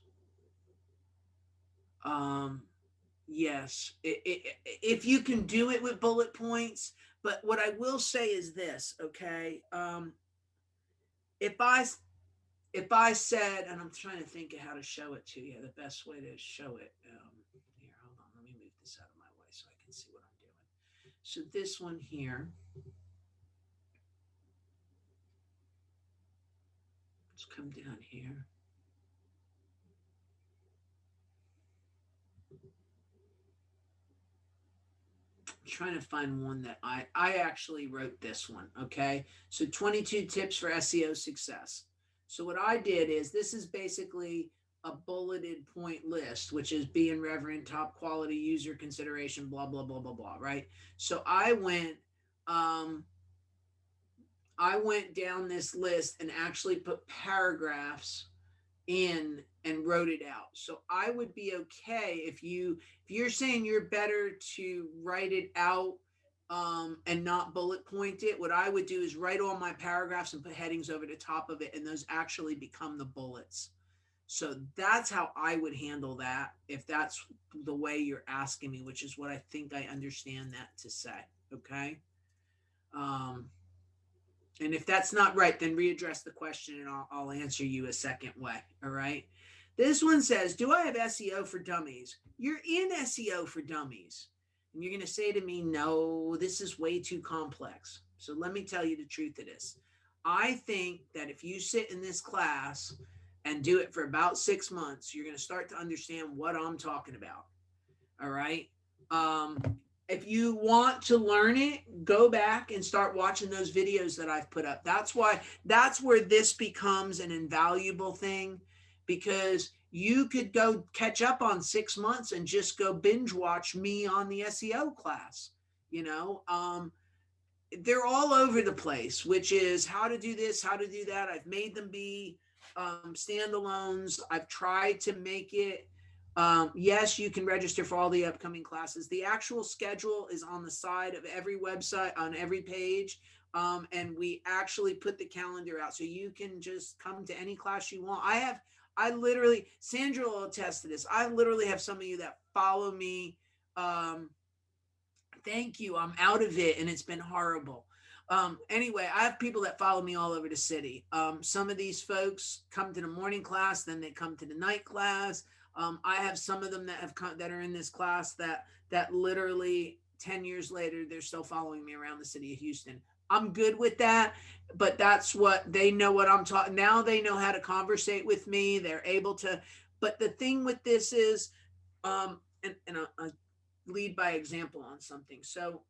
Yes, if you can do it with bullet points. But what I will say is this, okay? If I said, and I'm trying to think of how to show it to you, the best way to show it. Here, hold on, let me move this out of my way so I can see what I'm doing. So this one here. Let's come down here. Trying to find one that I actually wrote this one. Okay, so 22 tips for SEO success. So what I did is, this is basically a bulleted point list, which is being reverent, top quality, user consideration, blah blah blah blah blah, right? So I went down this list and actually put paragraphs in and wrote it out. So I would be okay if you're saying you're better to write it out and not bullet point it. What I would do is write all my paragraphs and put headings over the top of it, and those actually become the bullets. So that's how I would handle that, if that's the way you're asking me, which is what I think I understand that to say. Okay. And if that's not right, then readdress the question and I'll answer you a second way. All right. This one says, do I have SEO for dummies? You're in SEO for dummies. And you're going to say to me, no, this is way too complex. So let me tell you the truth of this. I think that if you sit in this class and do it for about 6 months, you're going to start to understand what I'm talking about. All right. Um, if you want to learn it, go back and start watching those videos that I've put up. That's where this becomes an invaluable thing, because you could go catch up on 6 months and just go binge watch me on the SEO class. You know, they're all over the place, which is how to do this, how to do that. I've made them be standalones. I've tried to make it. Yes, you can register for all the upcoming classes. The actual schedule is on the side of every website, on every page. And we actually put the calendar out so you can just come to any class you want. I literally, Sandra will attest to this. I literally have some of you that follow me. Thank you. I'm out of it and it's been horrible. Anyway, I have people that follow me all over the city. Some of these folks come to the morning class, then they come to the night class. I have some of them that have come, that are in this class that literally 10 years later, they're still following me around the city of Houston. I'm good with that, but that's what they know what I'm talking. Now they know how to conversate with me. They're able to, but the thing with this is, and I lead by example on something. So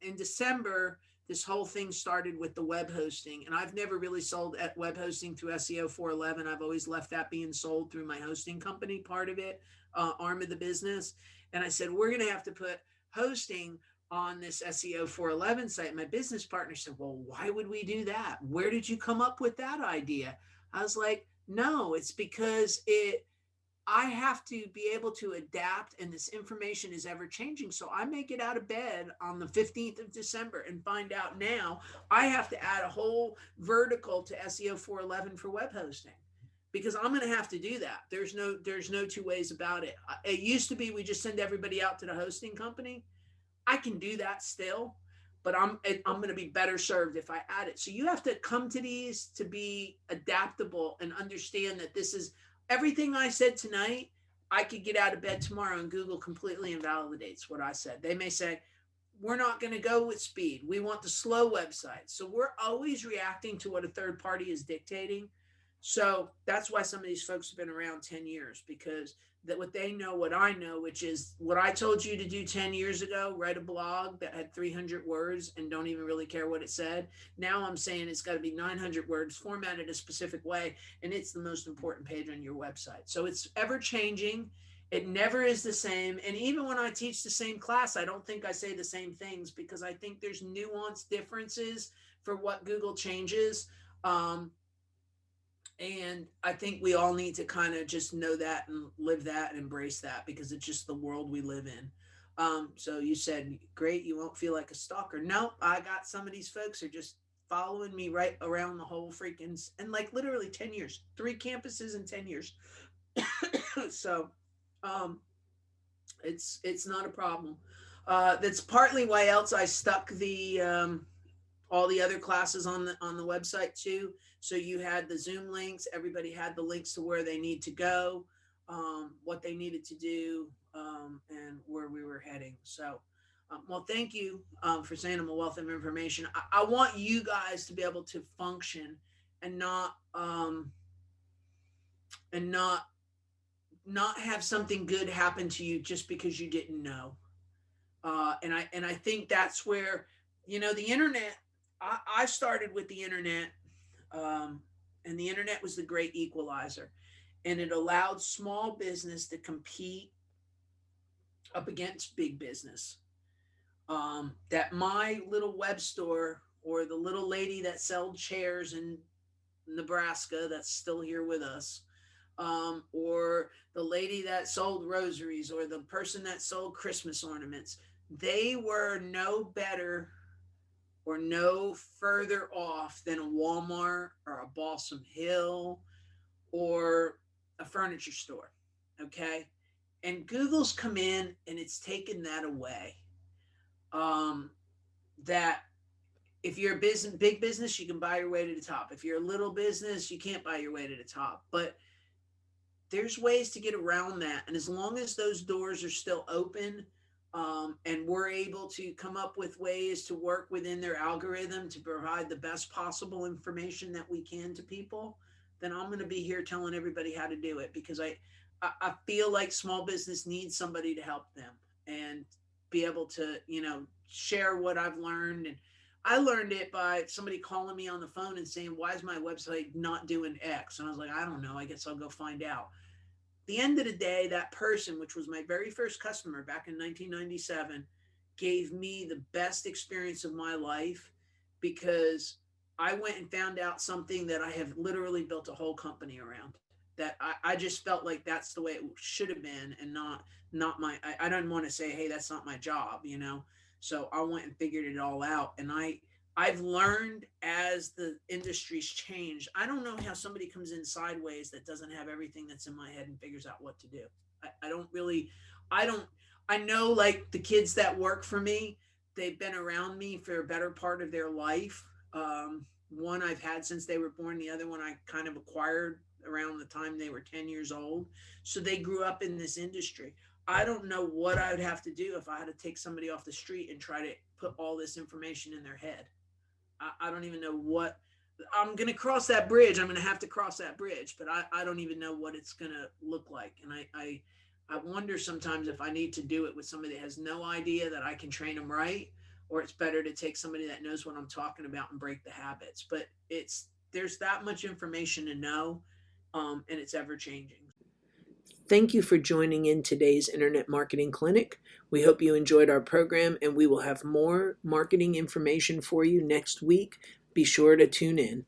in December, this whole thing started with the web hosting, and I've never really sold at web hosting through SEO 411. I've always left that being sold through my hosting company, part of it, arm of the business. And I said, we're going to have to put hosting on this SEO 411 site. My business partner said, well, why would we do that? Where did you come up with that idea? I was like, no, it's because I have to be able to adapt, and this information is ever changing. So I may get out of bed on the 15th of December and find out now I have to add a whole vertical to SEO 411 for web hosting, because I'm going to have to do that. There's no two ways about it. It used to be we just send everybody out to the hosting company. I can do that still, but I'm going to be better served if I add it. So you have to come to these to be adaptable and understand that this is everything I said tonight. I could get out of bed tomorrow and Google completely invalidates what I said. They may say, we're not going to go with speed. We want the slow website. So we're always reacting to what a third party is dictating. So that's why some of these folks have been around 10 years, because that what they know, what I know, which is what I told you to do 10 years ago, write a blog that had 300 words and don't even really care what it said. Now I'm saying it's got to be 900 words, formatted a specific way, and it's the most important page on your website. So it's ever changing. It never is the same. And even when I teach the same class, I don't think I say the same things, because I think there's nuanced differences for what Google changes. And I think we all need to kind of just know that and live that and embrace that, because it's just the world we live in. So you said, great, you won't feel like a stalker. No, I got some of these folks are just following me right around the whole freaking, and like literally 10 years, 3 campuses in 10 years. So it's not a problem. That's partly why else I stuck the all the other classes on the website too. So you had the Zoom links, everybody had the links to where they need to go, what they needed to do, and where we were heading. So, well, thank you for saying I'm a wealth of information. I want you guys to be able to function and not not have something good happen to you just because you didn't know. And I think that's where, the internet, I started with the internet, and the internet was the great equalizer, and it allowed small business to compete up against big business. That my little web store, or the little lady that sold chairs in Nebraska that's still here with us, or the lady that sold rosaries, or the person that sold Christmas ornaments, they were no better or no further off than a Walmart or a Balsam Hill or a furniture store. Okay. And Google's come in and it's taken that away. That if you're a big business, you can buy your way to the top. If you're a little business, you can't buy your way to the top. But there's ways to get around that. And as long as those doors are still open, and we're able to come up with ways to work within their algorithm to provide the best possible information that we can to people, then I'm going to be here telling everybody how to do it, because I feel like small business needs somebody to help them and be able to, share what I've learned. And I learned it by somebody calling me on the phone and saying, why is my website not doing X? And I was like, I don't know. I guess I'll go find out. The end of the day, that person, which was my very first customer back in 1997, gave me the best experience of my life, because I went and found out something that I have literally built a whole company around. That I just felt like that's the way it should have been, and not my. I don't want to say, hey, that's not my job. So I went and figured it all out, and I've learned as the industry's changed. I don't know how somebody comes in sideways that doesn't have everything that's in my head and figures out what to do. I don't really, I don't, I know, like, the kids that work for me, they've been around me for a better part of their life. One I've had since they were born. The other one I kind of acquired around the time they were 10 years old. So they grew up in this industry. I don't know what I would have to do if I had to take somebody off the street and try to put all this information in their head. I don't even know what I'm going to cross that bridge. I'm going to have to cross that bridge, but I don't even know what it's going to look like. And I wonder sometimes if I need to do it with somebody that has no idea that I can train them right, or it's better to take somebody that knows what I'm talking about and break the habits. But there's that much information to know, and it's ever changing. Thank you for joining in today's Internet Marketing Clinic. We hope you enjoyed our program, and we will have more marketing information for you next week. Be sure to tune in.